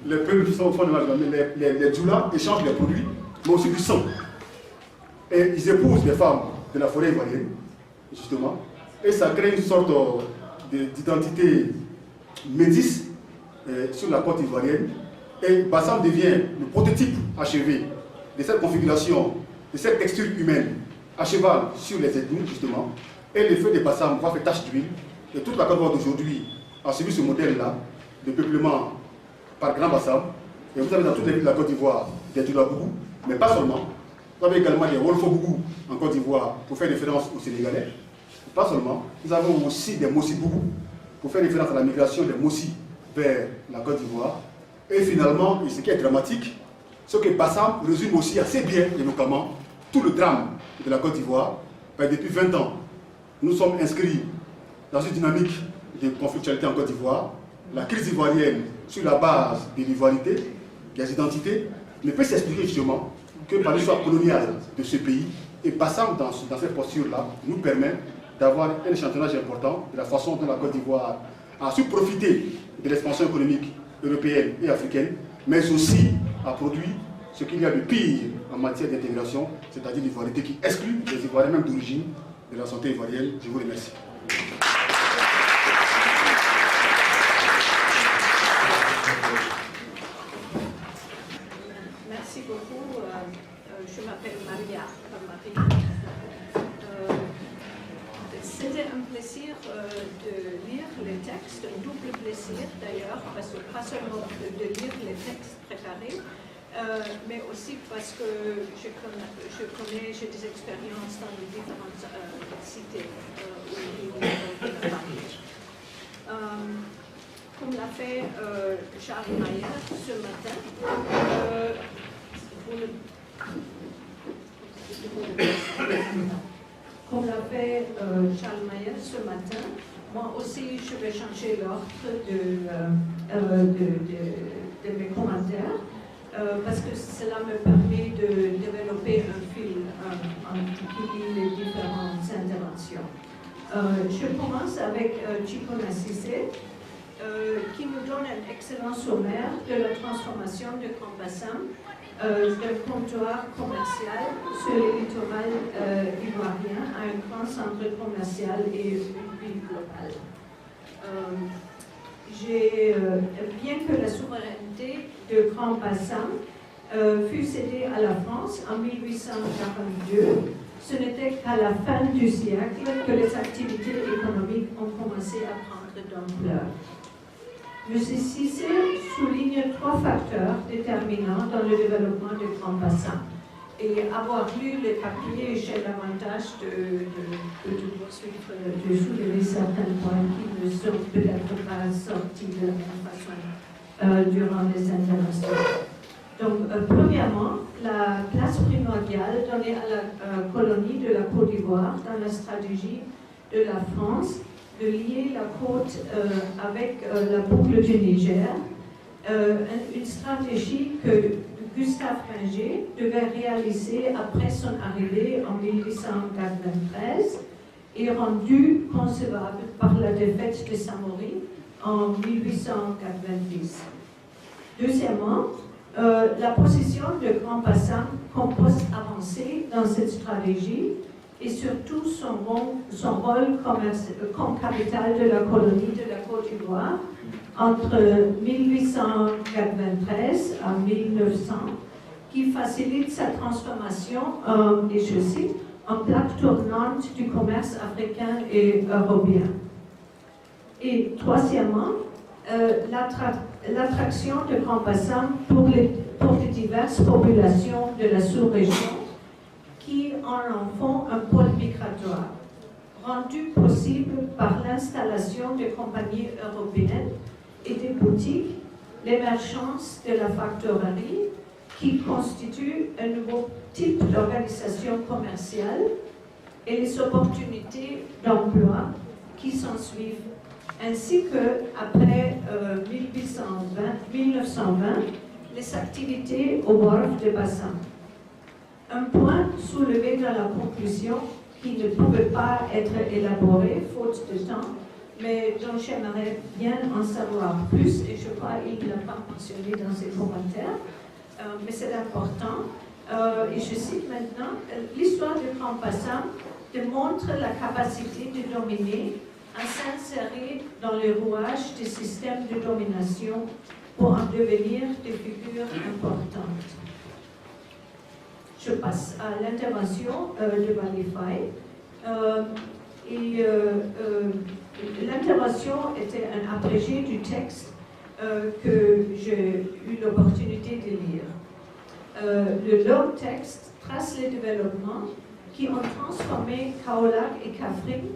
les Peuls font des mariages endogamiques, les doulas échangent des produits, mais aussi du sang. Et ils épousent des femmes de la forêt ivoirienne, justement, et ça crée une sorte d'identité métisse sur la côte ivoirienne. Et Bassam devient le prototype achevé de cette configuration, de cette texture humaine à cheval sur les ethnies, justement. Et le feu de Bassam va faire tache d'huile. Et toute la Côte d'Ivoire d'aujourd'hui a suivi ce modèle-là de peuplement par Grand Bassam. Et vous avez dans toutes les villes de la Côte d'Ivoire des Doulabougou, mais pas seulement. Vous avez également des Wolfobougou en Côte d'Ivoire pour faire référence aux Sénégalais. Pas seulement. Vous avez aussi des Mossibougou pour faire référence à la migration des Mossi vers la Côte d'Ivoire. Et finalement, et ce qui est dramatique, c'est que Bassam résume aussi assez bien, et notamment, tout le drame de la Côte d'Ivoire. depuis 20 ans, nous sommes inscrits dans une dynamique de conflictualité en Côte d'Ivoire. La crise ivoirienne, sur la base de l'ivoirité, des identités, ne peut s'expliquer justement que par l'histoire coloniale de ce pays. Et passant dans cette posture-là, nous permet d'avoir un échantillonnage important de la façon dont la Côte d'Ivoire a su profiter de l'expansion économique européenne et africaine, mais aussi a produit ce qu'il y a de pire en matière d'intégration, c'est-à-dire l'ivoirité qui exclut les Ivoiriens même d'origine de la santé ivoirienne. Je vous remercie. Merci beaucoup. Je m'appelle Maria. C'était un plaisir de lire les textes, un double plaisir d'ailleurs, parce que pas seulement de lire les textes préparés, mais aussi parce que j'ai des expériences dans les différentes cités où il y a comme l'a fait Charles Mayer ce matin, comme l'a fait Charles Mayer ce matin, moi aussi je vais changer l'ordre de mes commentaires parce que cela me permet de développer un fil qui lie les différentes interventions. Je commence avec Chico Nassissé qui nous donne un excellent sommaire de la transformation de Grand Bassam d'un comptoir commercial sur le littoral ivoirien à un grand centre commercial et une ville globale. Bien que la souveraineté de Grand Bassam fut cédée à la France en 1842, ce n'était qu'à la fin du siècle que les activités économiques ont commencé à prendre d'ampleur. M. Cissé souligne 3 facteurs déterminants dans le développement du Grand Bassin. Et avoir lu les papiers, j'ai l'avantage de soulever certains points qui ne sont peut-être pas sortis de la même façon durant les interventions. Donc, premièrement, la place primordiale donnée à la colonie de la Côte d'Ivoire dans la stratégie de la France de lier la côte avec la boucle du Niger, une stratégie que Gustave Ringer devait réaliser après son arrivée en 1893 et rendue concevable par la défaite de Samori en 1890. Deuxièmement, la position de Grand Bassam comme poste avancé dans cette stratégie et surtout son rôle comme capitale de la colonie de la Côte d'Ivoire entre 1893 à 1900, qui facilite sa transformation, et je cite, en plaque tournante du commerce africain et européen. Et troisièmement, l'attraction de Grand Bassam pour les diverses populations de la sous-région qui en font un pôle migratoire, rendu possible par l'installation de compagnies européennes et des boutiques, l'émergence de la factorerie qui constitue un nouveau type d'organisation commerciale et les opportunités d'emploi qui s'en suivent, ainsi que, après 1920, les activités au bord de Bassam. Un point soulevé dans la conclusion qui ne pouvait pas être élaboré faute de temps, mais dont j'aimerais bien en savoir plus, et je crois qu'il ne l'a pas mentionné dans ses commentaires, mais c'est important. Et je cite maintenant, l'histoire de Grand Bassam démontre la capacité de dominer à s'insérer dans le rouage des systèmes de domination pour en devenir des figures importantes. Je passe à l'intervention de Balifay. L'intervention était un abrégé du texte que j'ai eu l'opportunité de lire. Le long texte trace les développements qui ont transformé Kaolack et Kaffrine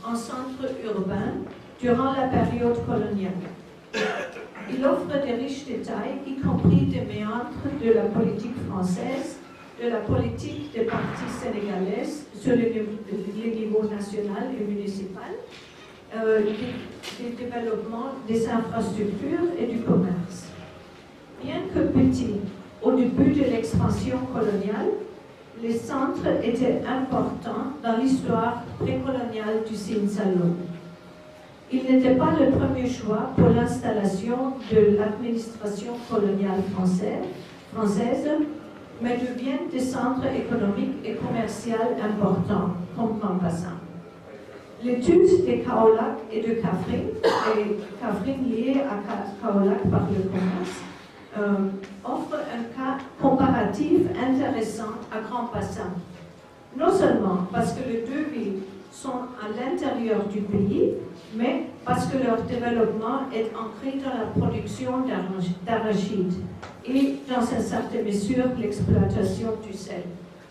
en centres urbains durant la période coloniale. Il offre des riches détails, y compris des méandres de la politique française de la politique des partis sénégalaises sur les niveaux national et municipal, du développement des infrastructures et du commerce. Bien que petits au début de l'expansion coloniale, les centres étaient importants dans l'histoire précoloniale du Sine Saloum. Il n'était pas le premier choix pour l'installation de l'administration coloniale française, mais deviennent des centres économiques et commerciaux importants, comme Grand-Bassam. L'étude des Kaolack et de Kaffrine liées à Kaolack par le commerce, offre un cas comparatif intéressant à Grand-Bassam. Non seulement parce que les deux villes sont à l'intérieur du pays, mais parce que leur développement est ancré dans la production d'arachide et, dans une certaine mesure, l'exploitation du sel.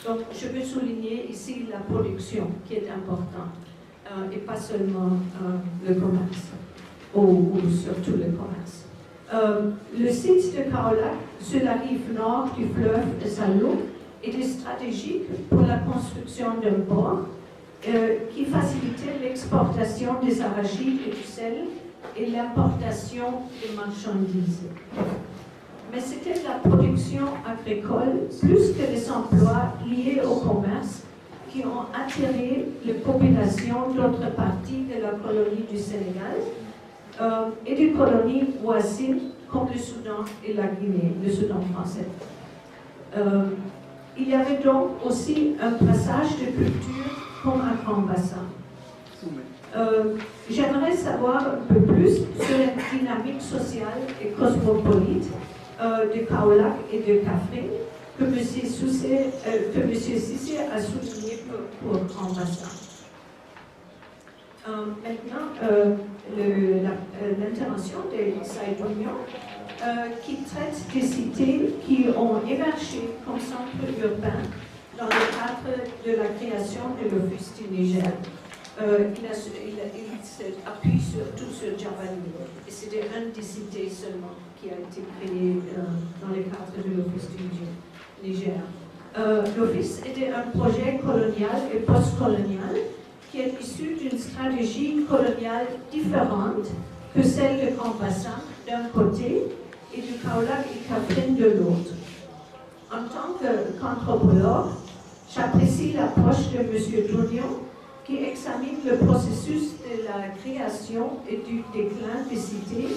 Donc, je veux souligner ici la production qui est importante, et pas seulement le commerce, ou surtout le commerce. Le site de Kaolack, sur la rive nord du fleuve Saloum, était stratégique pour la construction d'un port qui facilitait l'exportation des arachides et du sel et l'importation des marchandises. Mais c'était la production agricole plus que les emplois liés au commerce qui ont attiré les populations d'autres parties de la colonie du Sénégal et des colonies voisines comme le Soudan et la Guinée, le Soudan français. Il y avait donc aussi un passage de culture comme à Grand-Bassam. J'aimerais savoir un peu plus sur la dynamique sociale et cosmopolite de Kaolack et de Kaffrine que M. Cissé a souligné pour Grand-Bassam. Maintenant, l'intervention de Saïd Oignon, qui traite des cités qui ont émergé comme centre urbain dans le cadre de la création de l'Office du Niger. Il s'appuie surtout sur Djabali, et c'était une des cités seulement qui a été créée dans le cadre de l'Office du Niger. L'Office était un projet colonial et post-colonial qui est issu d'une stratégie coloniale différente que celle de Grand-Bassam d'un côté et du Kaolack et Kaffrine de l'autre. En tant qu'anthropologue, j'apprécie l'approche de M. Tournion qui examine le processus de la création et du déclin des cités,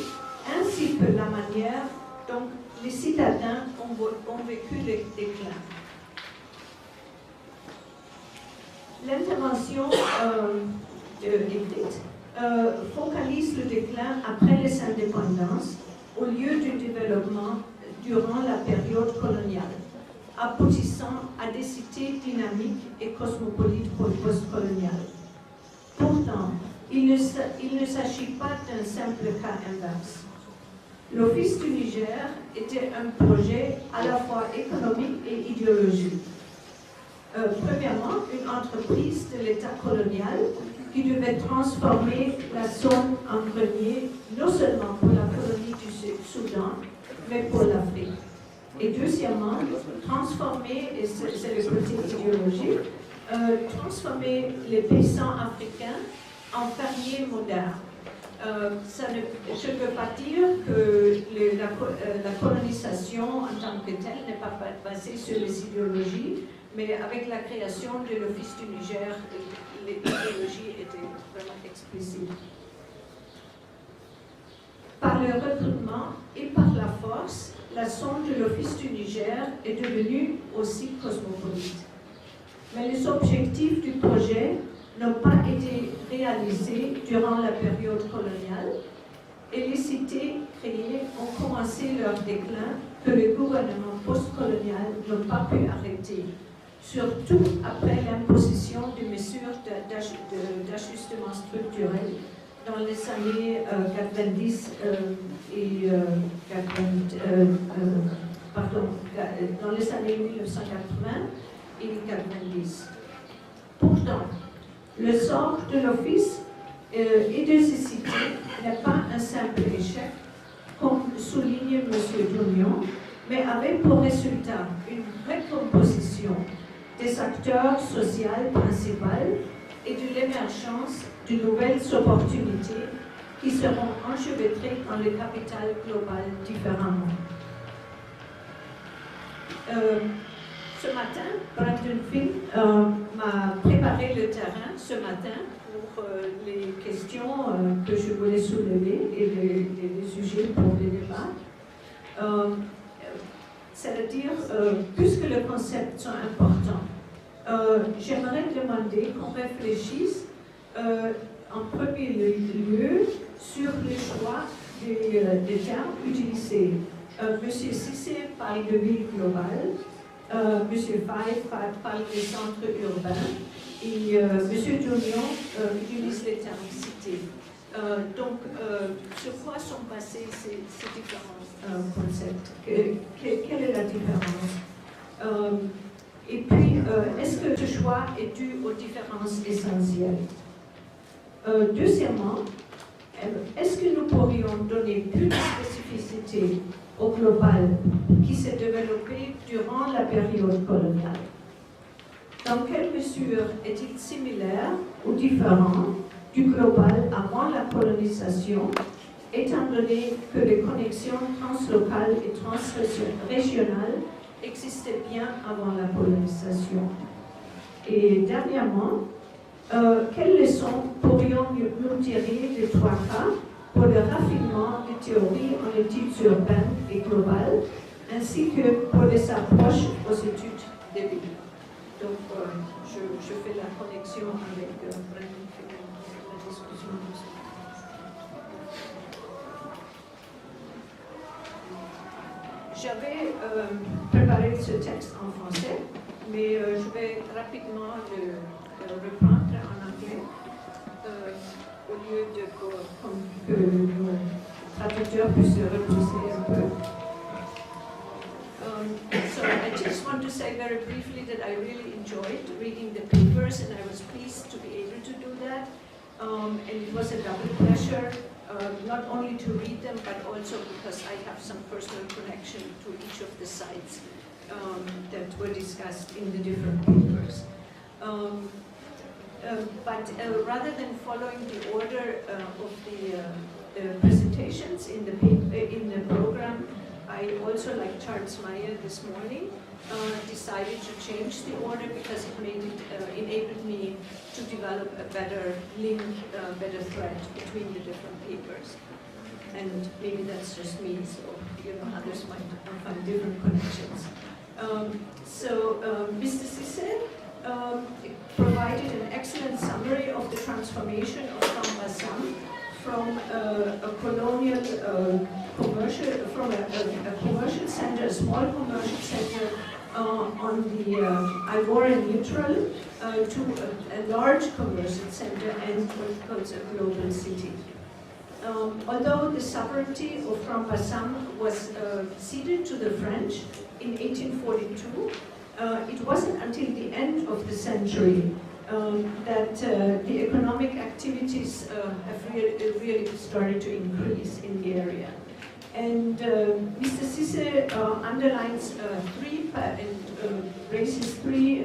ainsi que la manière dont les citadins ont vécu le déclin. L'intervention d'Edith focalise le déclin après les indépendances au lieu du développement durant la période coloniale, aboutissant à des cités dynamiques et cosmopolites post-coloniales. Pourtant, il ne s'agit pas d'un simple cas inverse. L'Office du Niger était un projet à la fois économique et idéologique. Premièrement, une entreprise de l'État colonial qui devait transformer la zone en grenier, non seulement pour la colonie du Soudan, mais pour l'Afrique. Et deuxièmement, transformer, et c'est le côté idéologique, transformer les paysans africains en fermiers modernes. Je ne veux pas dire que la colonisation en tant que telle n'est pas basée sur les idéologies, mais avec la création de l'Office du Niger, l'idéologie était vraiment explicite. Par le recrutement et par la force, la zone de l'Office du Niger est devenue aussi cosmopolite. Mais les objectifs du projet n'ont pas été réalisés durant la période coloniale et les cités créées ont commencé leur déclin que les gouvernements postcoloniaux n'ont pas pu arrêter, surtout après l'imposition de mesures d'ajustement structurel dans les années 90 dans les années 1980 et 90. Pourtant, le sort de l'Office et de ces cités n'est pas un simple échec, comme souligne M. Tournion, mais avait pour résultat une recomposition construction des acteurs sociaux principaux et de l'émergence de nouvelles opportunités qui seront enchevêtrées dans le capital global différemment. Ce matin, Brandon Finn m'a préparé le terrain ce matin pour les questions que je voulais soulever et les sujets pour les débats. C'est-à-dire, puisque les concepts sont importants, j'aimerais demander qu'on réfléchisse en premier lieu sur les choix des termes utilisés. Monsieur Cissé parle de ville globale, Monsieur Faye parle des centres urbains et Monsieur Dunion utilise les termes cités. Donc, sur quoi sont basés ces différents concepts? Quelle est la différence? Et puis, est-ce que ce choix est dû aux différences essentielles? Deuxièmement, est-ce que nous pourrions donner plus de spécificité au global qui s'est développé durant la période coloniale? Dans quelle mesure est-il similaire ou différent du global avant la colonisation, étant donné que les connexions translocales et transrégionales existaient bien avant la colonisation? Et dernièrement, quelles leçons pourrions-nous tirer des trois cas pour le raffinement des théories en études urbaines et globales, ainsi que pour les approches aux études des villes? Donc, je fais la connexion avec la discussion de ce matin. J'avais préparé ce texte en français, mais je vais rapidement le reprendre en anglais, au lieu de que le traducteur puisse se repousser un peu. So I just want to say very briefly that I really enjoyed reading the papers and I was pleased to be able to do that. And it was a double pleasure, not only to read them, but also because I have some personal connection to each of the sites that were discussed in the different papers. But rather than following the order of the presentations in the program, I also, like Charles Meyer this morning, decided to change the order because it made it enabled me to develop a better link, better thread between the different papers. And maybe that's just me, so others might find different connections. Mr. Cissé provided an excellent summary of the transformation of Grand Bassam from a colonial commercial center, a small commercial center on the Ivorian Neutral to a large commercial center and what calls a global city. Although the sovereignty of Grand Bassam was ceded to the French in 1842, it wasn't until the end of the century that the economic activities have really started to increase in the area. And Mr. Cissé underlines raises three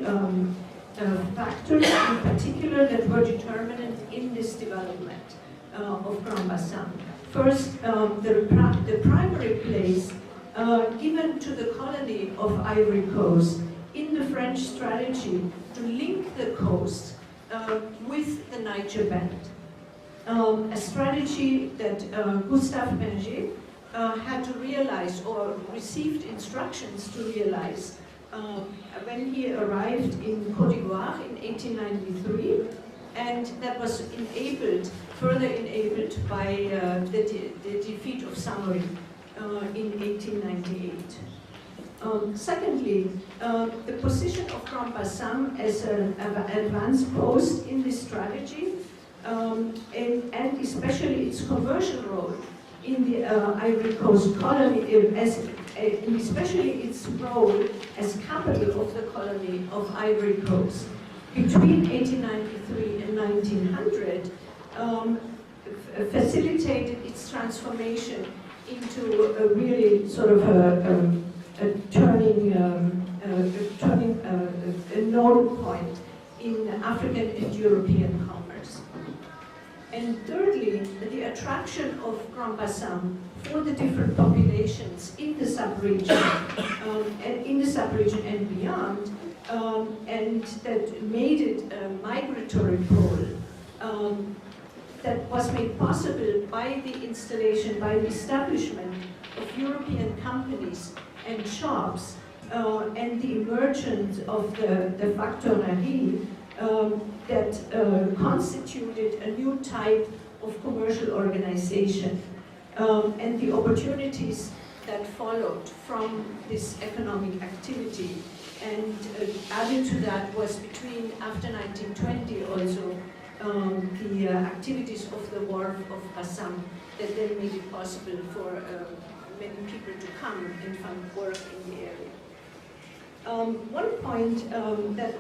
factors in particular that were determinant in this development of Grand Bassam. First, the primary place given to the colony of Ivory Coast in the French strategy to link the coast with the Niger Band. A strategy that Gustave Benguet had to realize or received instructions to realize when he arrived in Côte d'Ivoire in 1893, and that was further enabled by the defeat of Samori in 1898. Secondly, the position of Grand Bassam as an advanced post in this strategy, and especially its commercial role in the Ivory Coast colony, and especially its role as capital of the colony of Ivory Coast. Between 1893 and 1900, facilitated its transformation into a really sort of a turning a nodal point in African and European commerce. And thirdly, the attraction of Grand Bassam for the different populations in the sub-region and beyond, and that made it a migratory pole that was made possible by the installation, by the establishment of European companies and shops, and the emergence of the factorerie that constituted a new type of commercial organization, and the opportunities that followed from this economic activity. And added to that was between, after 1920 also, the activities of the Wharf of Bassam that then made it possible for many people to come and find work in the area. One point that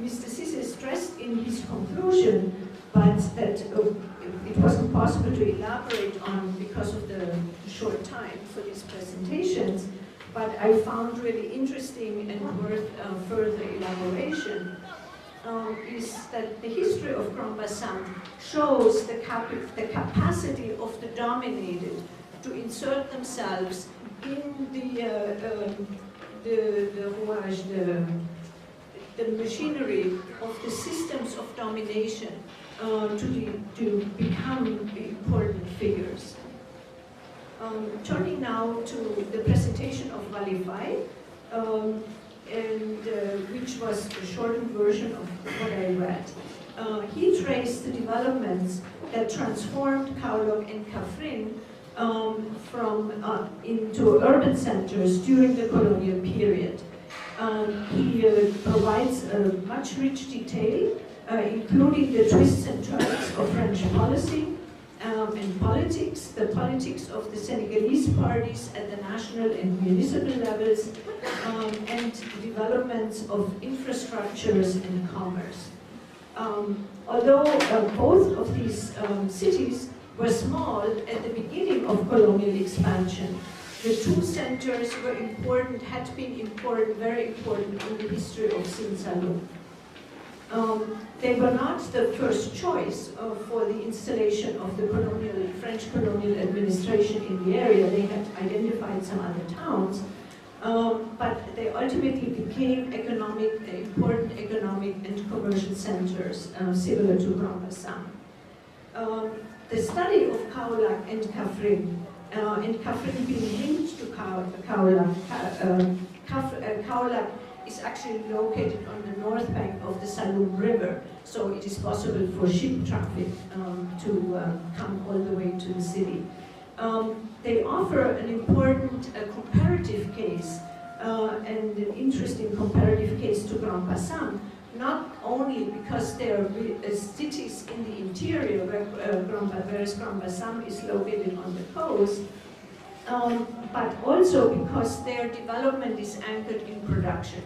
Mr. Cisse stressed in his conclusion, but that it wasn't possible to elaborate on because of the short time for these presentations, but I found really interesting and worth further elaboration, is that the history of Grand Bassam shows the capacity of the dominated to insert themselves in the machinery of the systems of domination to become important figures. Turning now to the presentation of Walifai, which was a shortened version of what I read. He traced the developments that transformed Kaolack and Kaffrine into urban centers during the colonial period. He provides much rich detail, including the twists and turns of French policy and politics, the politics of the Senegalese parties at the national and municipal levels, and developments of infrastructures and commerce. Although both of these cities were small at the beginning of colonial expansion, the two centers were important, had been important, very important in the history of Sine Saloum. They were not the first choice for the installation of the French colonial administration in the area. They had identified some other towns, but they ultimately became important economic and commercial centers, similar to Grand Bassam. The study of Kaolack and Kaffrine being linked to Kaolack, Kaolack is actually located on the north bank of the Saloum River, so it is possible for ship traffic to come all the way to the city. They offer an important comparative case and an interesting comparative case to Grand Bassam, not only because they are cities in the interior, whereas Grand Bassam is located on the coast, but also because their development is anchored in production.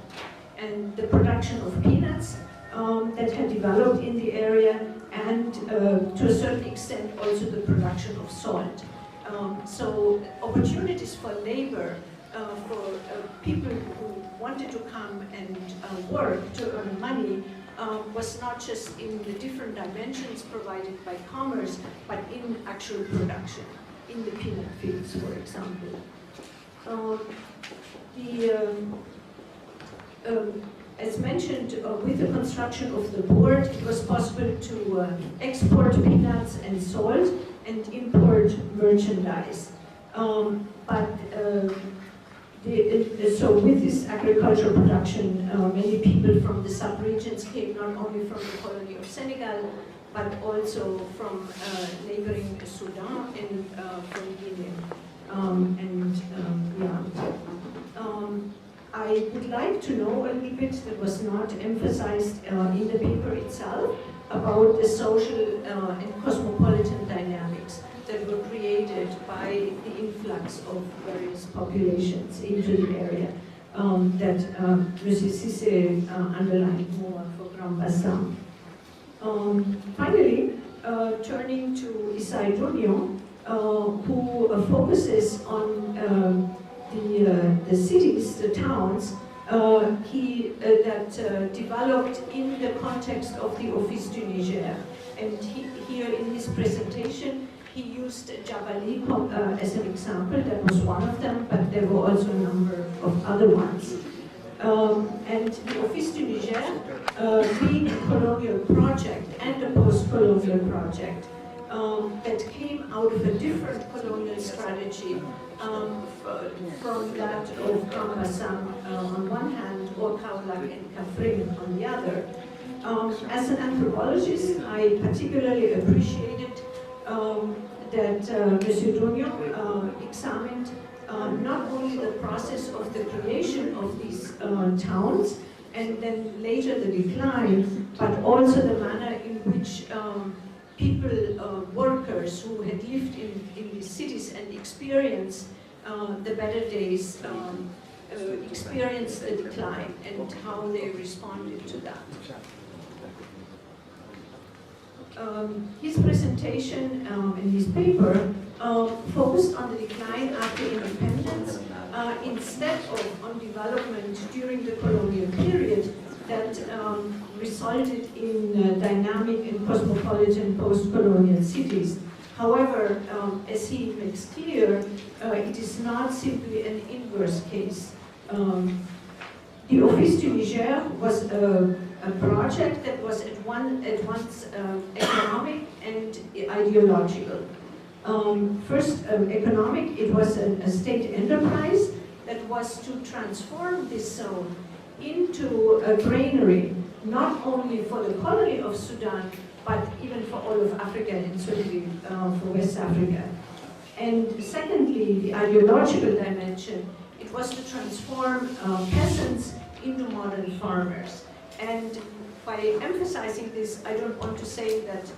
And the production of peanuts that had developed in the area, and to a certain extent also the production of salt. So opportunities for labor for people who wanted to come and work to earn money was not just in the different dimensions provided by commerce, but in actual production, in the peanut fields, for example. As mentioned, with the construction of the port, it was possible to export peanuts and salt and import merchandise. So with this agricultural production, many people from the sub-regions came not only from the colony of Senegal, but also from neighboring Sudan and from Guinea and beyond. I would like to know a little bit, that was not emphasized in the paper itself, about the social and cosmopolitan dynamics that were created by the influx of various populations into the area that Monsieur Cisse underlined more for Grand Bassam. Finally, turning to Issa Donion, who focuses on the cities, the towns, developed in the context of the Office du Niger. And here in his presentation, he used Jabali as an example. That was one of them, but there were also a number of other ones. And the Office du Niger, being a colonial project and a post-colonial project, that came out of a different colonial strategy from that of Kambasan on one hand, or Kaolack and Kafrin on the other. As an anthropologist, I particularly appreciated that Monsieur Dognon examined not only the process of the creation of these towns and then later the decline, but also the manner in which people, workers who had lived in these cities and experienced the better days, experienced a decline and how they responded to that. His presentation in his paper focused on the decline after independence instead of on development during the colonial period that resulted in dynamic and cosmopolitan post-colonial cities. However, as he makes clear, it is not simply an inverse case. The Office du Niger was a project that was at once economic and ideological. First, economic, it was a state enterprise that was to transform this zone into a granary, not only for the colony of Sudan, but even for all of Africa and certainly for West Africa. And secondly, the ideological dimension, it was to transform peasants into modern farmers. And by emphasizing this, I don't want to say that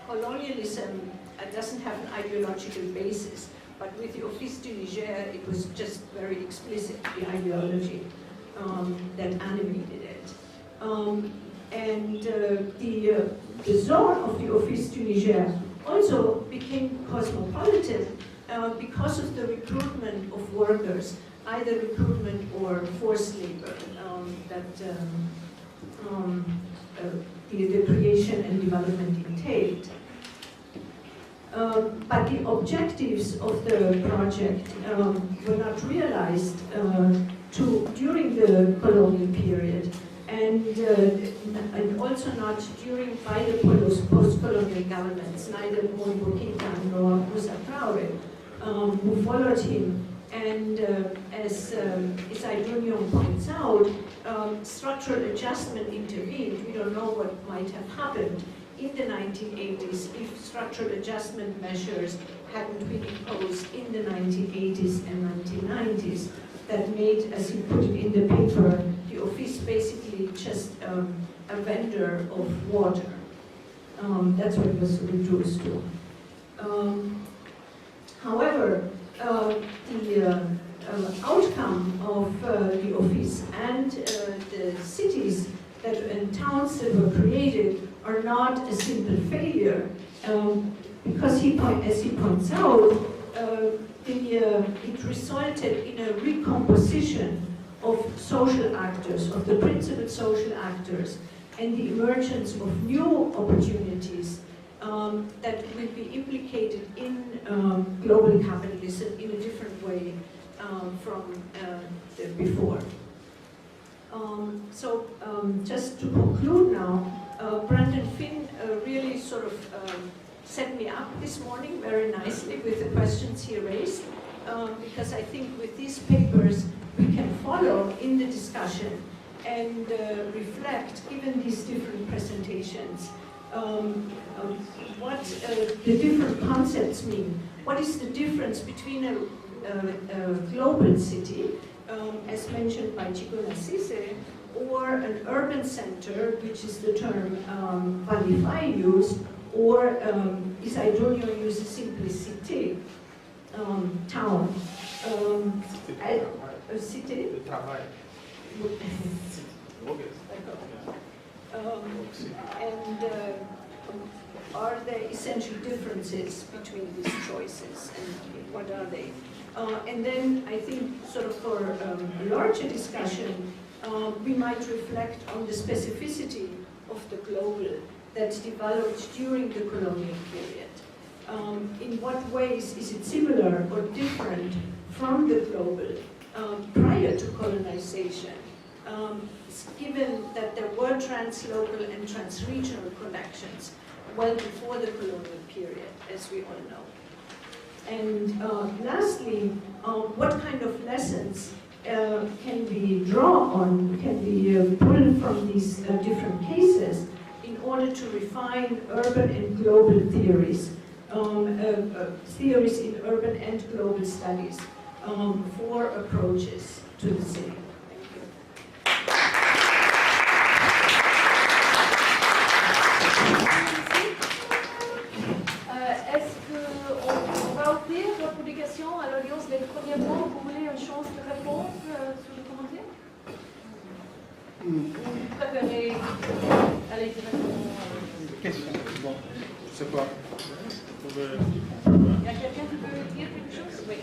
colonialism doesn't have an ideological basis, but with the Office du Niger, it was just very explicit, the ideology that animated it. The zone of the Office du Niger also became cosmopolitan because of the recruitment of workers, either recruitment or forced labor, the creation and development entailed. But the objectives of the project were not realized during the colonial period, and also not by the post-colonial governments, neither Modibo Keïta nor Moussa Traoré, who followed him. And as Issa Dognon points out, structural adjustment intervened. We don't know what might have happened in the 1980s if structural adjustment measures hadn't been imposed in the 1980s and 1990s that made, as he put it in the paper, the office basically just a vendor of water. That's what it was reduced to. However, the outcome of the office and the cities and towns that were created are not a simple failure, because as he points out, it resulted in a recomposition of social actors, of the principal social actors, and the emergence of new opportunities that will be implicated in global capitalism in a different way from before. Just to conclude now, Brandon Finn really sort of set me up this morning very nicely with the questions he raised, because I think with these papers we can follow in the discussion and reflect, given these different presentations, what the different concepts mean. What is the difference between a global city, as mentioned by Chico Nassise, or an urban center, which is the term Valifai used, or Issa Dognon uses simply cité, town. Cité? essential differences between these choices and what are they? And then I think sort of for a larger discussion, we might reflect on the specificity of the global that developed during the colonial period. In what ways is it similar or different from the global prior to colonization, given that there were translocal and transregional connections well before the colonial period, as we all know. And lastly, what kind of lessons can we draw on, can we pull from these different cases in order to refine urban and global theories, theories in urban and global studies for approaches to the city. Votre publication à l'audience des premiers mots, vous voulez une chance de répondre sur les commentaires? Vous préférez aller directement Question. Bon, je sais pas. Il y a quelqu'un qui veut dire quelque chose? Oui.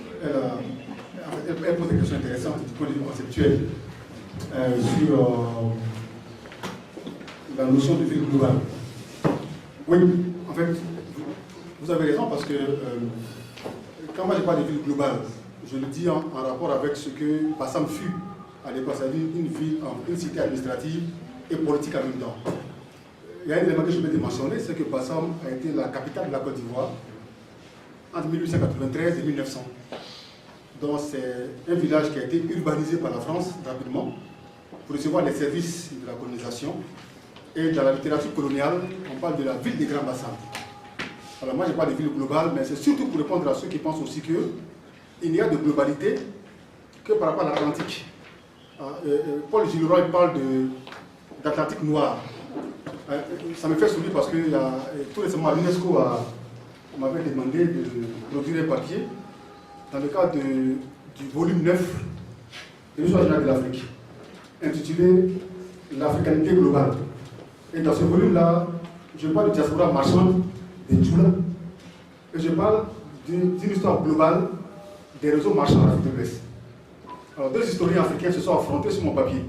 Elle pose des questions intéressantes du point de vue conceptuel sur la notion de ville globale. Oui, en fait, vous avez raison parce que quand moi je parle de ville globale, je le dis en rapport avec ce que Bassam fut à l'époque, c'est-à-dire une cité administrative et politique en même temps. Il y a un élément que je voulais mentionner, c'est que Bassam a été la capitale de la Côte d'Ivoire entre 1893 et 1900. Donc c'est un village qui a été urbanisé par la France rapidement pour recevoir les services de la colonisation. Et dans la littérature coloniale, on parle de la ville des Grands Bassams. Alors moi je parle de ville globale, mais c'est surtout pour répondre à ceux qui pensent aussi qu'il n'y a de globalité que par rapport à l'Atlantique. Paul Gilroy parle d'Atlantique noir. Ça me fait sourire parce que tout récemment l'UNESCO m'avait demandé de produire un papier dans le cadre du volume 9 de l'histoire générale de l'Afrique, intitulé L'Africanité globale. Et dans ce volume-là, je parle de diaspora marchande des Djoula, et je parle d'une histoire globale des réseaux marchands en Afrique de l'Ouest. Alors, deux historiens africains se sont affrontés sur mon papier.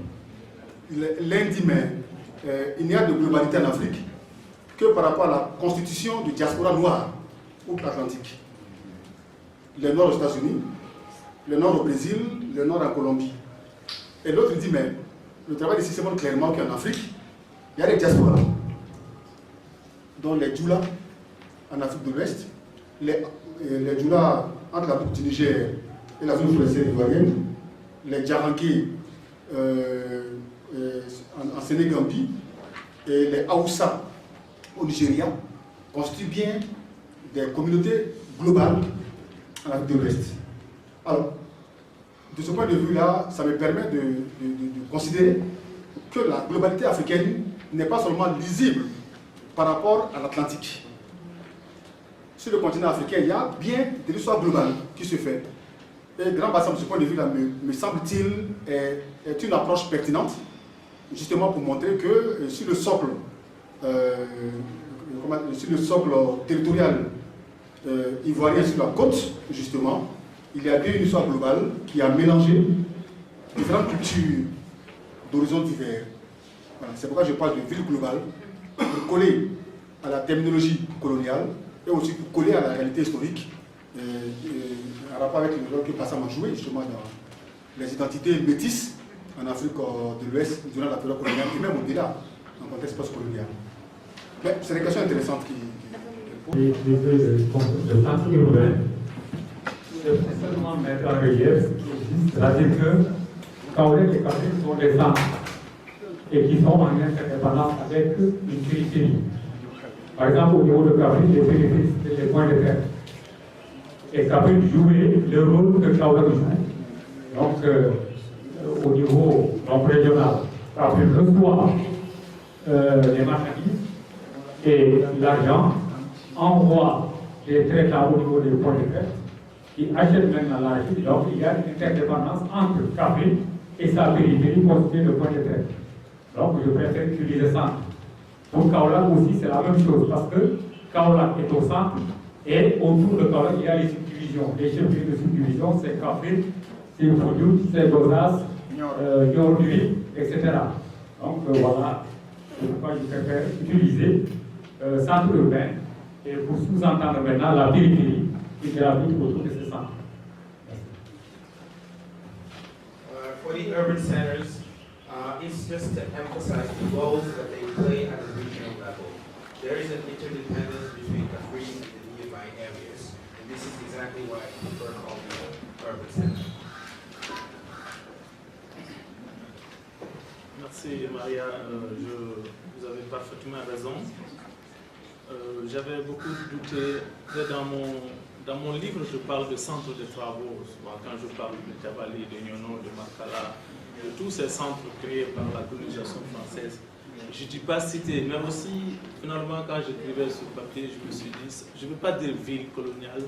L'un dit, mais il n'y a de globalité en Afrique que par rapport à la constitution du diaspora noir outre-Atlantique. Le nord aux États-Unis, le nord au Brésil, le nord en Colombie. Et l'autre dit, mais le travail ici, c'est montre clairement qu'en Afrique, il y a des diasporas, dont les Djoula en Afrique de l'Ouest, les Djoula entre la boucle du Niger et la zone forestière ivoirienne, les Djaranké en Sénégambie et les Haoussa au Nigeria constituent bien des communautés globales en Afrique de l'Ouest. Alors, de ce point de vue-là, ça me permet de considérer que la globalité africaine n'est pas seulement lisible par rapport à l'Atlantique. Sur le continent africain, il y a bien de l'histoire globale qui se fait. Et Grand Bassam, de ce point de vue-là, me semble-t-il, est une approche pertinente, justement pour montrer que sur le socle territorial ivoirien, sur la côte, justement, il y a bien une histoire globale qui a mélangé différentes cultures d'horizons divers. Voilà, c'est pourquoi je parle de ville globale, pour coller à la terminologie coloniale et aussi pour coller à la réalité historique, en rapport avec le rôle que Bassam a joué justement dans les identités métisses en Afrique de l'Ouest durant la période coloniale et même au-delà, en contexte post-colonial. Mais c'est des questions intéressantes qui de centre urbain, c'est seulement mettre en relief ce qui existe, c'est-à-dire que Kaolek et Kaffrine sont des centres et qui sont en interdépendance avec une périphérie. Par exemple, au niveau de Kaffrine, les périphéries, c'est les points de traite. Et Kaffrine jouait le rôle que Kaolek joue. Donc, au niveau régional, Kaffrine reçoit les marchandises et l'argent, envoie les traitants au niveau des points de traite qui achètent maintenant l'argent. Donc, il y a une interdépendance entre Kaffrine et sa périphérie constituée de points de traite. Donc, je préfère utiliser ça. Pour Kaolack aussi, c'est la même chose, parce que Kaolack est au centre, et autour de Kaolack, il y a les subdivisions. Les chefs-lieux de subdivision, c'est Kaffrine, c'est Foundiougne, c'est Gossas, Nioro du Rip, etc. Donc voilà, c'est pourquoi je préfère utiliser centre urbain, et pour sous-entendre maintenant la périphérie qui gravite autour de ce centre. For the urban centers, it's just to emphasize the roles that they play at the regional level. There is an interdependence between Kaffrine and the nearby areas, and this is exactly why I prefer calling it urban center. Merci Maria, vous avez parfaitement raison. J'avais beaucoup douté. Dans mon livre, je parle de centres de travaux. Quand je parle de Tabali, de Nyono, de Makala, de tous ces centres créés par la colonisation française, je ne dis pas cité, mais aussi, finalement, quand j'écrivais ce papier, je me suis dit, je ne veux pas dire ville coloniale,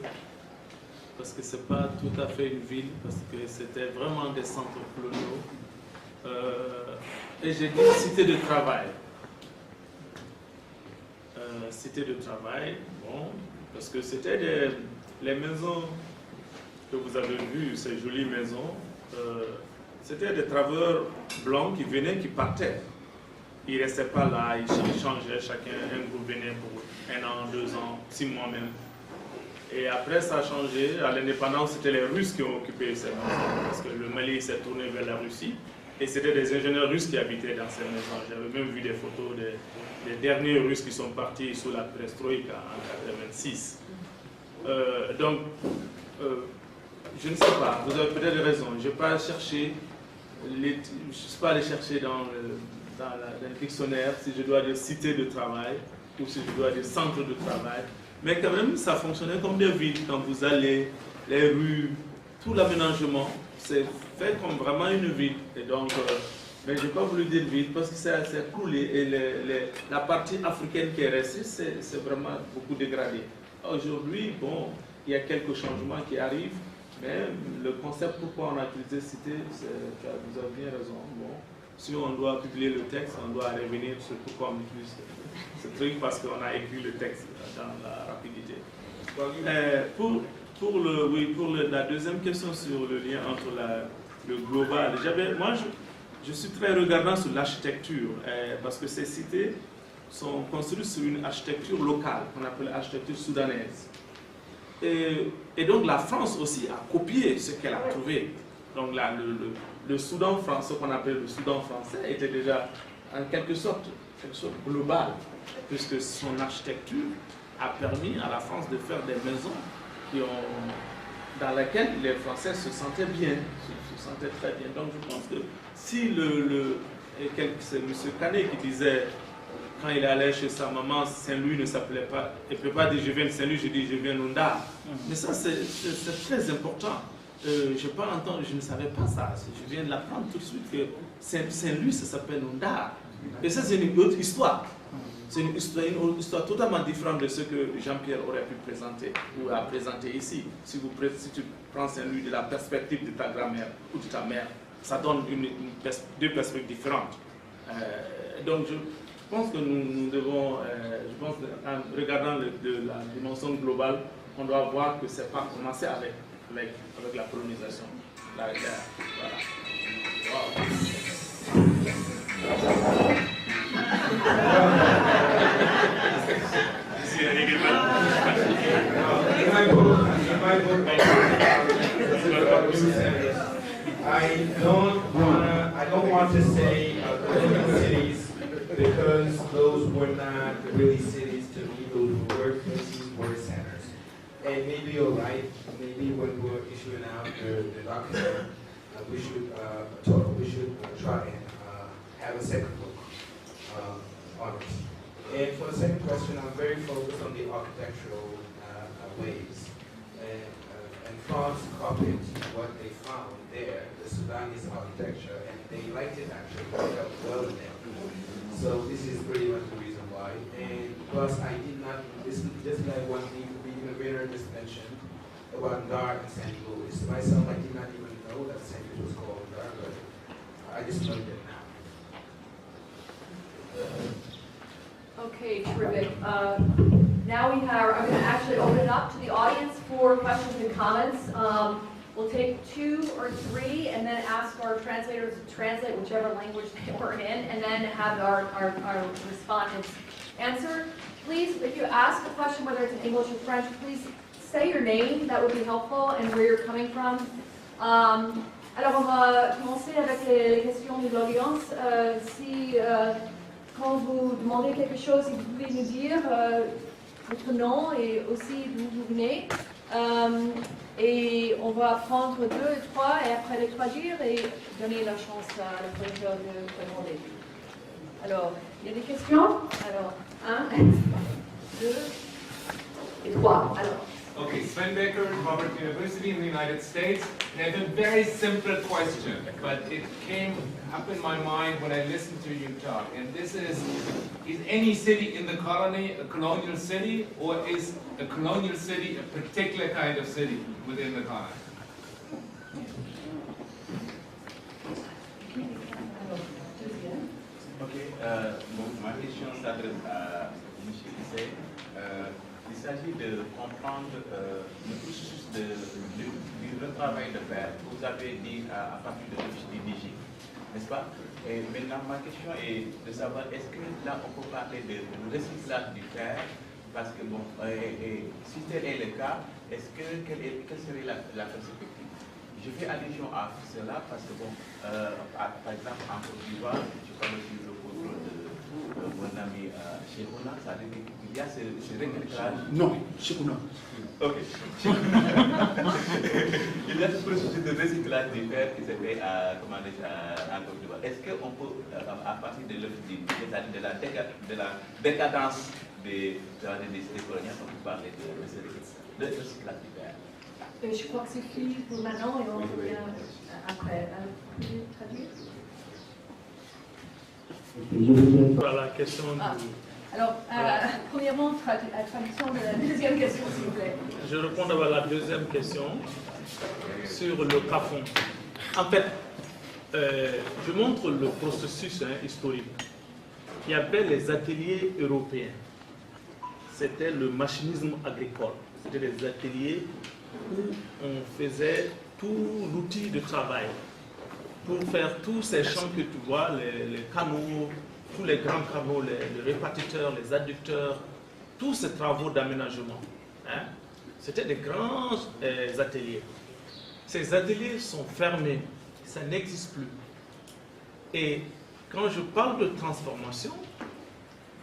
parce que ce n'est pas tout à fait une ville, parce que c'était vraiment des centres coloniaux. Et j'ai dit cité de travail. Cité de travail, bon, parce que c'était les maisons que vous avez vues, ces jolies maisons, c'était des travailleurs blancs qui venaient, qui partaient. Ils ne restaient pas là, ils changeaient, chacun, un groupe venait pour 1 an, 2 ans, 6 mois même. Et après, ça a changé. À l'indépendance, c'était les Russes qui ont occupé ces maisons, parce que le Mali s'est tourné vers la Russie. Et c'était des ingénieurs russes qui habitaient dans ces maisons. J'avais même vu des photos des derniers Russes qui sont partis sous la perestroïka en 1986. Donc, je ne sais pas, vous avez peut-être raison. Je n'ai pas cherché, je ne suis pas allé chercher dans le dictionnaire si je dois dire cité de travail ou si je dois dire centre de travail. Mais quand même, ça fonctionnait comme des villes. Quand vous allez, les rues, tout l'aménagement, c'est fait comme vraiment une ville. Et donc, mais je n'ai pas voulu dire ville parce que c'est coulé. Et la partie africaine qui est restée, c'est vraiment beaucoup dégradé. Aujourd'hui, bon, il y a quelques changements qui arrivent, mais le concept pourquoi on a utilisé cité, vous avez bien raison. Bon, si on doit publier le texte, on doit revenir sur pourquoi on utilise ce truc parce qu'on a écrit le texte dans la rapidité. Pour la deuxième question sur le lien entre le global, moi je suis très regardant sur l'architecture parce que ces cités sont construites sur une architecture locale qu'on appelle l'architecture soudanaise. Et donc la France aussi a copié ce qu'elle a trouvé. Donc là, le Soudan français, ce qu'on appelle le Soudan français, était déjà en quelque sorte global, puisque son architecture a permis à la France de faire des maisons dans lesquelles les Français se sentaient bien, se sentaient très bien. Donc je pense que si c'est M. Canet qui disait, quand il allait chez sa maman, Saint-Louis ne s'appelait pas, il ne peut pas dire je viens de Saint-Louis, je dis je viens d'Ondar. Mais ça c'est très important. Je ne savais pas ça, je viens de l'apprendre tout de suite que Saint-Louis ça s'appelle Ondar. Et ça c'est une autre histoire. C'est une histoire totalement différente de ce que Jean-Pierre aurait pu présenter ou a présenté ici. Si tu prends Saint-Louis de la perspective de ta grand-mère ou de ta mère, ça donne deux perspectives différentes. Donc je pense que nous devons, en regardant la dimension globale, on doit voir que c'est pas commencé avec la colonisation. Voilà. Wow. In my book, I don't want to say cities because those were not really cities to me. Those were centers. And maybe you're right. Maybe when we're issuing out the document, we should try and have a second look on it. And for the second question, I'm very focused on the architectural ways. And France copied what they found there, the Sudanese architecture, and they liked it actually, it felt well in them. So this is pretty much the reason why. And plus, I did not, just like what the innovator just mentioned about Ndar and St. Louis. Myself, I did not even know that St. Louis was called Ndar, but I just learned it now. Okay, terrific. now I'm going to actually open it up to the audience for questions and comments. We'll take 2 or 3 and then ask our translators to translate whichever language they were in, and then have our respondents answer. Please, if you ask a question, whether it's in English or French, please say your name, that would be helpful, and where you're coming from. Alors on va commencer avec les questions de l'audience. Si quand vous demandez quelque chose, si vous pouvez nous dire votre nom et aussi d'où vous venez. Et on va prendre 2 et 3 et après les traduire et donner la chance à l'opérateur de demander. Alors, il y a des questions? Alors, 1, 2 et 3. Alors. Okay, Sven Becker, Harvard University in the United States. And I have a very simple question, but it came up in my mind when I listened to you talk. And this is any city in the colony a colonial city, or is a colonial city a particular kind of city within the colony? Okay, ma question s'adresse à M. Issei. Il s'agit de comprendre le processus du travail de fer que vous avez dit à partir de l'IDG, n'est-ce pas? Et maintenant, ma question est de savoir, est-ce que là, on peut parler de recyclage du fer? Parce que, bon, si tel est le cas, quelle serait la perspective? Je fais allusion à cela parce que, bon, par exemple, en Côte d'Ivoire, je parle aussi le contrôle de mon ami Cheikhouna, ça veut dire qu'il y a ce recyclage. Non, Cheikhouna. Ok. Il y a ce processus de recyclage du fer qui se fait en Côte d'Ivoire. Est-ce qu'on peut, à partir de la décadence des cités coloniales, on peut parler de recyclage du fer? Je crois que c'est fini pour maintenant et on revient après. Vous pouvez traduire? Voilà, question Alors, premièrement, traduction de la deuxième question, s'il vous plaît. Je réponds d'abord à la deuxième question sur le CAFON. En fait, je montre le processus historique. Il y avait les ateliers européens. C'était le machinisme agricole. C'était des ateliers où on faisait tout l'outil de travail pour faire tous ces champs que tu vois, les canaux, tous les grands canaux, les répartiteurs, les adducteurs, tous ces travaux d'aménagement. Hein? C'était des grands ateliers. Ces ateliers sont fermés, ça n'existe plus. Et quand je parle de transformation,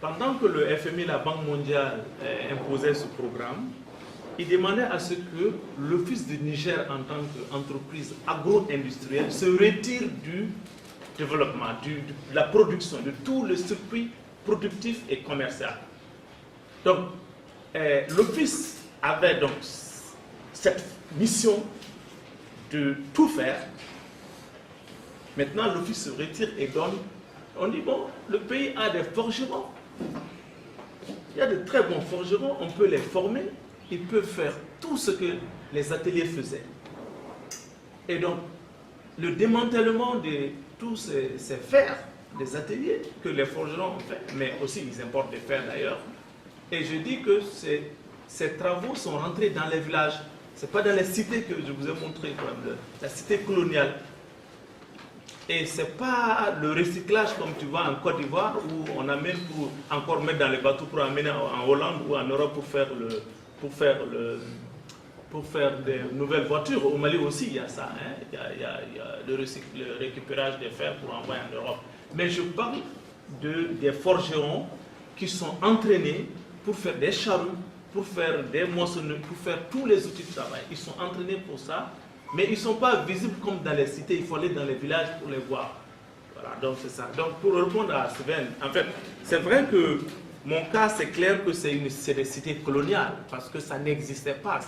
pendant que le FMI, la Banque mondiale, imposait ce programme, il demandait à ce que l'Office du Niger en tant qu'entreprise agro-industrielle se retire du développement, de la production, de tout le circuit productif et commercial. Donc, l'Office avait donc cette mission de tout faire. Maintenant, l'Office se retire et donne. On dit, bon, le pays a des forgerons. Il y a de très bons forgerons, on peut les former. Ils peuvent faire tout ce que les ateliers faisaient. Et donc, le démantèlement de tous ces fers des ateliers que les forgerons ont fait, mais aussi ils importent des fers d'ailleurs. Et je dis que ces travaux sont rentrés dans les villages. Ce n'est pas dans les cités que je vous ai montré, comme la cité coloniale. Et ce n'est pas le recyclage comme tu vois en Côte d'Ivoire où on amène pour encore mettre dans les bateaux pour amener en Hollande ou en Europe pour faire des nouvelles voitures. Au Mali aussi, il y a ça. Hein? Il y a le récupérage des fers pour envoyer en Europe. Mais je parle des forgerons qui sont entraînés pour faire des charrues, pour faire des moissonneuses, pour faire tous les outils de travail. Ils sont entraînés pour ça, mais ils ne sont pas visibles comme dans les cités. Il faut aller dans les villages pour les voir. Voilà, donc c'est ça. Donc pour répondre à Sven, en fait, c'est vrai que mon cas, c'est clair que c'est des cités coloniales, parce que ça n'existait pas.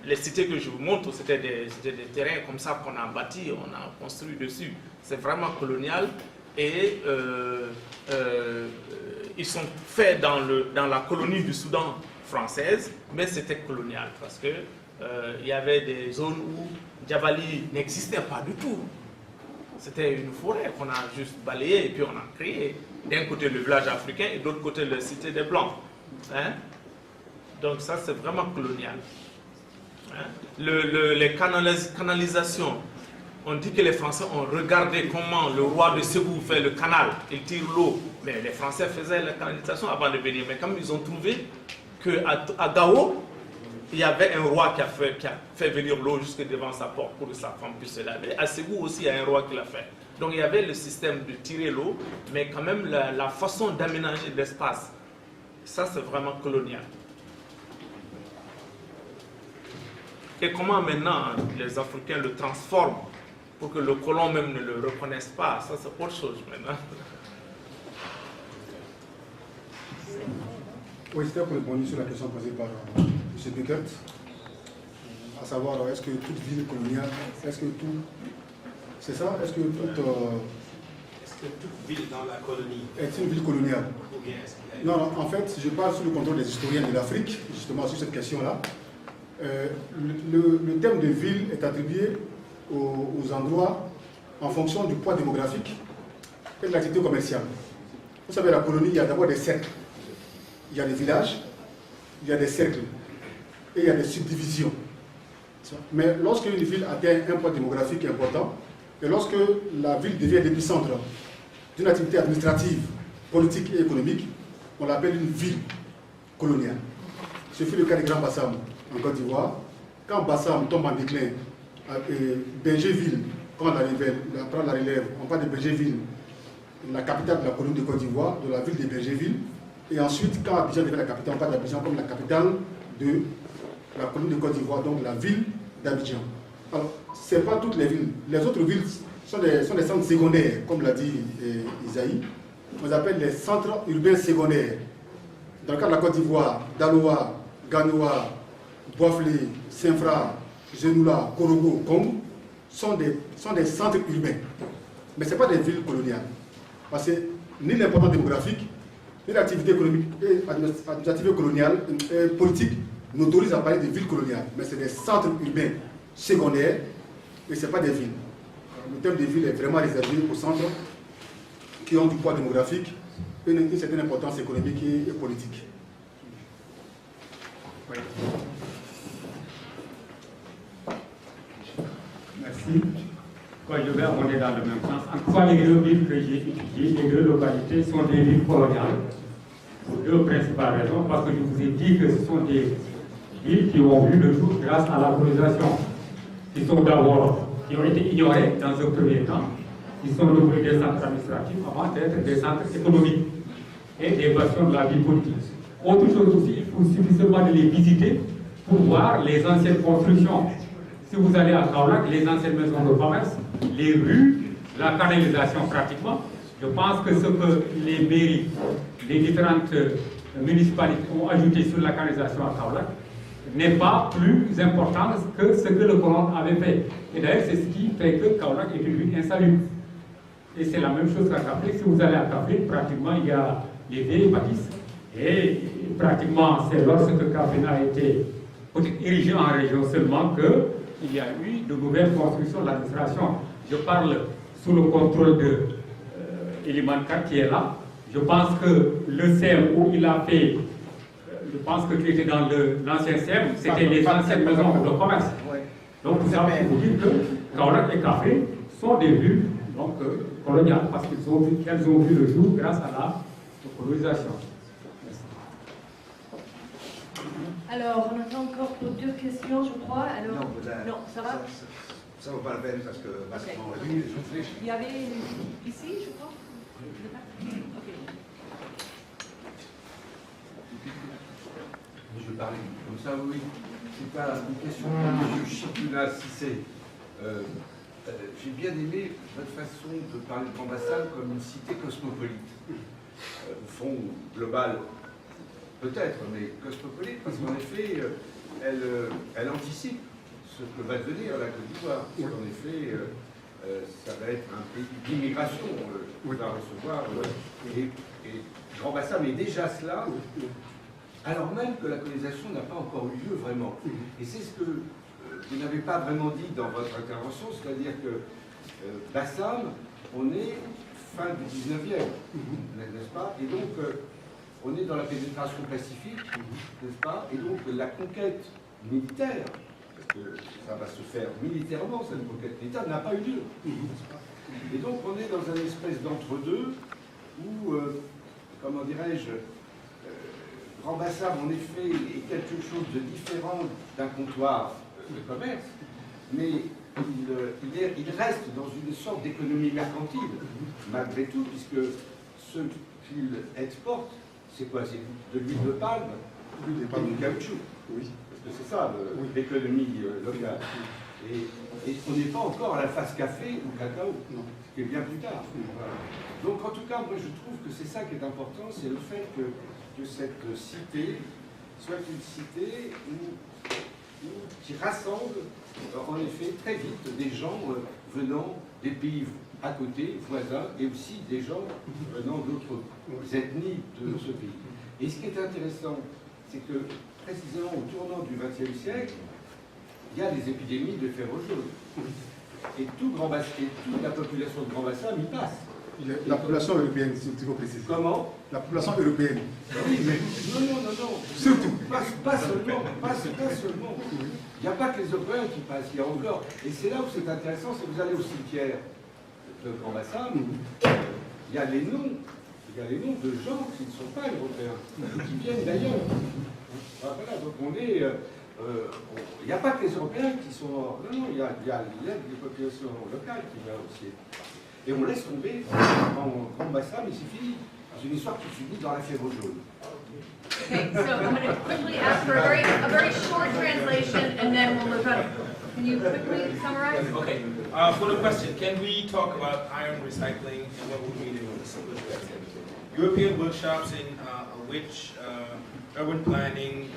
Les cités que je vous montre, c'était des terrains comme ça qu'on a bâtis, on a construit dessus. C'est vraiment colonial. Et ils sont faits dans la colonie du Soudan française, mais c'était colonial, parce que il y avait des zones où Djabali n'existait pas du tout. C'était une forêt qu'on a juste balayée et puis on a créé d'un côté le village africain et de l'autre côté la cité des Blancs. Hein? Donc ça, c'est vraiment colonial. Hein? Les canalisations, on dit que les Français ont regardé comment le roi de Ségou fait le canal, il tire l'eau. Mais les Français faisaient la canalisation avant de venir. Mais comme ils ont trouvé qu'à Gao, il y avait un roi qui a fait venir l'eau jusque devant sa porte pour que sa femme puisse se laver. À Ségou aussi, il y a un roi qui l'a fait. Donc il y avait le système de tirer l'eau, mais quand même la façon d'aménager l'espace. Ça, c'est vraiment colonial. Et comment maintenant les Africains le transforment pour que le colon même ne le reconnaisse pas, ça c'est autre chose maintenant. Oui, c'était pour répondre sur la question posée par M. Beckert, à savoir, est-ce que toute ville coloniale, est-ce que tout... C'est ça? Est-ce que toute ville dans la colonie est une ville coloniale? Non, en fait, je parle sous le contrôle des historiens de l'Afrique, justement sur cette question-là. Le terme de ville est attribué aux endroits en fonction du poids démographique et de l'activité commerciale. Vous savez, la colonie, il y a d'abord des cercles. Il y a des villages, il y a des cercles et il y a des subdivisions. Mais lorsqu'une ville atteint un poids démographique important, et lorsque la ville devient l'épicentre d'une activité administrative, politique et économique, on l'appelle une ville coloniale. Ce fut le cas de Grand Bassam en Côte d'Ivoire. Quand Bassam tombe en déclin, Bergerville, quand on prend la relève, on parle de Bergerville, la capitale de la colonie de Côte d'Ivoire, de la ville de Bergerville. Et ensuite, quand Abidjan devient la capitale, on parle d'Abidjan comme la capitale de la colonie de Côte d'Ivoire, donc la ville d'Abidjan. Alors, ce n'est pas toutes les villes. Les autres villes sont des centres secondaires, comme l'a dit Isaïe. On les appelle les centres urbains secondaires. Dans le cas de la Côte d'Ivoire, Daloa, Ganoa, Boiflé, Saint-Fra, Genoula, Korogo, Congo, sont des centres urbains. Mais ce ne sont pas des villes coloniales. Parce que ni l'importance démographique, ni l'activité économique et administrative coloniale et politique n'autorisent à parler de villes coloniales. Mais c'est des centres urbains secondaires et ce n'est pas des villes. Le terme de ville est vraiment réservé aux centres qui ont du poids démographique et une certaine importance économique et politique. Oui. Merci. Moi, je vais abonder dans le même sens. En tout cas, les deux villes que j'ai étudiées, les deux localités sont des villes coloniales. Pour deux principales raisons, parce que je vous ai dit que ce sont des villes qui ont vu le jour grâce à la colonisation, qui sont d'abord, qui ont été ignorées dans un premier temps, qui sont devenus des centres administratifs avant d'être des centres économiques et des versions de la vie politique. Autre chose aussi, il faut suffisamment de les visiter pour voir les anciennes constructions. Si vous allez à Kaolack, les anciennes maisons de commerce, les rues, la canalisation pratiquement, je pense que ce que les mairies, les différentes municipalités ont ajouté sur la canalisation à Kaolack n'est pas plus important que ce que le colon avait fait. Et d'ailleurs, c'est ce qui fait que Kaolack est une ville insalubre. Et c'est la même chose qu'à Kaffrine. Si vous allez à Kaffrine, pratiquement, il y a les vieilles bâtisses. Et pratiquement, c'est lorsque Kaffrine a été érigée en région seulement qu'il y a eu de nouvelles constructions de l'administration. Je parle sous le contrôle de Eliman Kar qui est là. Je pense que le CEM où il a fait, je pense que tu étais dans l'ancien CEM, c'était les anciennes maisons de commerce. Donc vous savez vous dire que Kaolack et Kaffrine sont des villes donc, coloniales parce qu'elles ont vu le jour grâce à la colonisation. Alors, on attend encore pour deux questions, je crois. Alors, non, ça va? Ça vaut pas la peine parce que basiquement, okay. Il y avait ici, je crois. Okay. Je vais parler comme ça, oui. C'est pas une question de M. Chipuna Cissé. J'ai bien aimé votre façon de parler de Grand Bassam comme une cité cosmopolite. Au fond, global, peut-être, mais cosmopolite, parce qu'en effet, elle anticipe ce que va devenir la Côte d'Ivoire. Parce qu'en effet, ça va être un pays d'immigration qui va recevoir. Et Grand Bassam est déjà cela, alors même que la colonisation n'a pas encore eu lieu vraiment. Et c'est ce que vous n'avez pas vraiment dit dans votre intervention, c'est-à-dire que Bassam, on est fin du 19e, n'est-ce pas? Et donc, on est dans la pénétration pacifique, n'est-ce pas? Et donc la conquête militaire, parce que ça va se faire militairement, cette conquête militaire, n'a pas eu lieu. Et donc on est dans une espèce d'entre-deux où, comment dirais-je, Grand Bassam en effet est quelque chose de différent d'un comptoir de commerce, mais il reste dans une sorte d'économie mercantile, malgré tout, puisque ce qu'il exporte, c'est quoi? C'est de l'huile de palme et du caoutchouc. Oui. Parce que c'est ça l'économie locale. Et on n'est pas encore à la phase café ou cacao, ce qui est bien plus tard. Voilà. Donc en tout cas, moi je trouve que c'est ça qui est important, c'est le fait que cette cité soit une cité qui rassemble en effet très vite des gens venant des pays à côté, voisins, et aussi des gens venant d'autres ethnies de ce pays. Et ce qui est intéressant, c'est que précisément au tournant du XXe siècle, il y a des épidémies de fièvre jaune. Et toute la population de Grand Bassam y passe. La population européenne, si tu veux préciser. Comment? La population européenne. Oui, mais non. Surtout. Pas seulement. Il n'y a pas que les Européens qui passent, il y a encore. Et c'est là où c'est intéressant, c'est que vous allez au cimetière de Grand Bassam, il y a les noms de gens qui ne sont pas européens, qui viennent d'ailleurs. Voilà, donc on est. Il n'y a pas que les Européens qui sont morts. Non, il y a des populations locales qui meurent aussi. Et on laisse tomber en Grand Bassam et c'est fini. C'est une histoire qui finit dans la fièvre jaune. Okay, so I'm going to quickly ask for a very short translation, and then we'll move on. Can you quickly summarize? Okay. For the question, can we talk about iron recycling and what we mean in the simplest way? European workshops in which urban planning.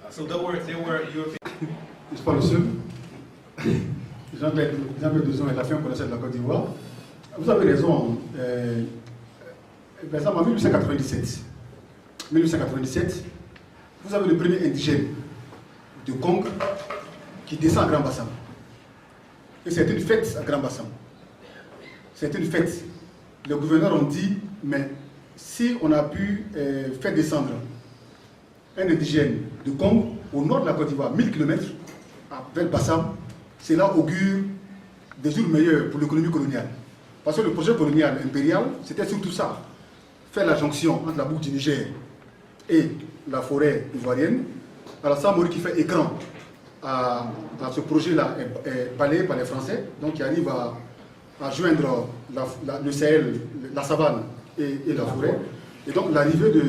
So there were European. Je suis pas le seul. Jean-Claude Duzon est la fin connaisseur de la Côte d'Ivoire. Vous avez raison. Par exemple, en 1897, vous avez le premier indigène de Congo qui descend à Grand Bassam. Et c'est une fête à Grand Bassam. C'est une fête. Les gouverneurs ont dit, mais si on a pu faire descendre un indigène de Congo au nord de la Côte d'Ivoire, 1000 km vers Bassam, cela augure des jours meilleurs pour l'économie coloniale. Parce que le projet colonial impérial, c'était surtout ça. Faire la jonction entre la boucle du Niger et la forêt ivoirienne. Alors Samori qui fait écran à ce projet-là est balayé par les Français, donc qui arrive à joindre le Sahel, la savane et la forêt. Et donc l'arrivée de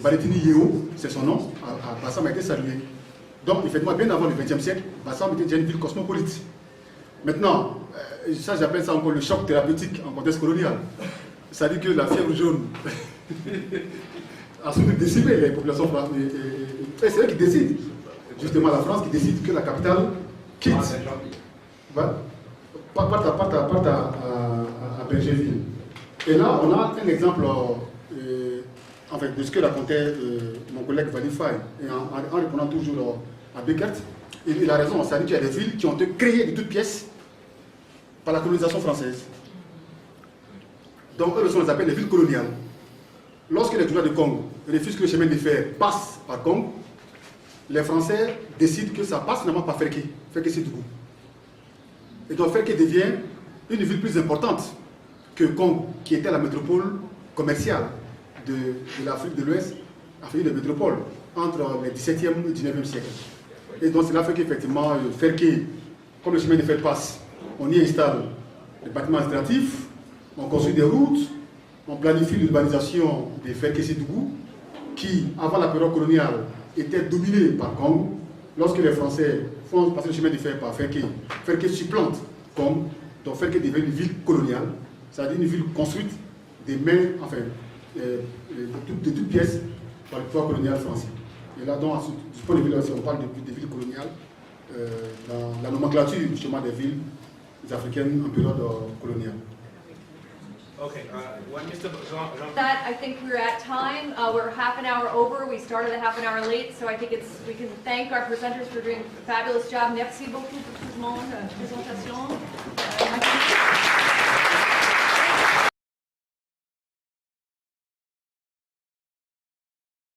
Baletini Yeo, c'est son nom, à Bassam a été saluée. Donc effectivement, bien avant le XXe siècle, Bassam était déjà une ville cosmopolite. Maintenant, ça j'appelle ça encore le choc thérapeutique en contexte colonial. C'est-à-dire que la fièvre jaune a surtout décimé les populations françaises. Et c'est eux qui décident, justement la France qui décide que la capitale quitte. Parte à Bergerville. Et là, on a un exemple de ce que racontait mon collègue Valifay, et en répondant toujours à Beckert. Il a raison, c'est-à-dire qu'il y a des villes qui ont été créées de toutes pièces par la colonisation française. Donc, eux, on les appelle les villes coloniales. Lorsque les Touaregs de Congo refusent que le chemin de fer passe par Congo, les Français décident que ça passe finalement par Ferké Sédougou. Et donc Ferké devient une ville plus importante que Congo, qui était la métropole commerciale de l'Afrique de l'Ouest, Afrique de métropole, entre le XVIIe et le XIXe siècle. Et donc c'est là fait qu'effectivement, Ferké, comme le chemin de fer passe, on y installe des bâtiments administratifs, on construit des routes, on planifie l'urbanisation des Ferké Sédougou, qui, avant la période coloniale, était dominée par Congo. Lorsque les Français font passer le chemin de fer par Ferké, Ferké supplante Congo, donc Ferké devient une ville coloniale, c'est-à-dire une ville construite des mains, de toutes pièces par le pouvoir colonial français. Et là, donc, du point de vue, on parle de villes coloniales, dans la nomenclature justement des villes africaines en période coloniale. Okay, when Mr. Jean That I think we're at time. We're half an hour over. We started a half an hour late, so I think we can thank our presenters for doing a fabulous job. Merci beaucoup pour tout le monde, présentation.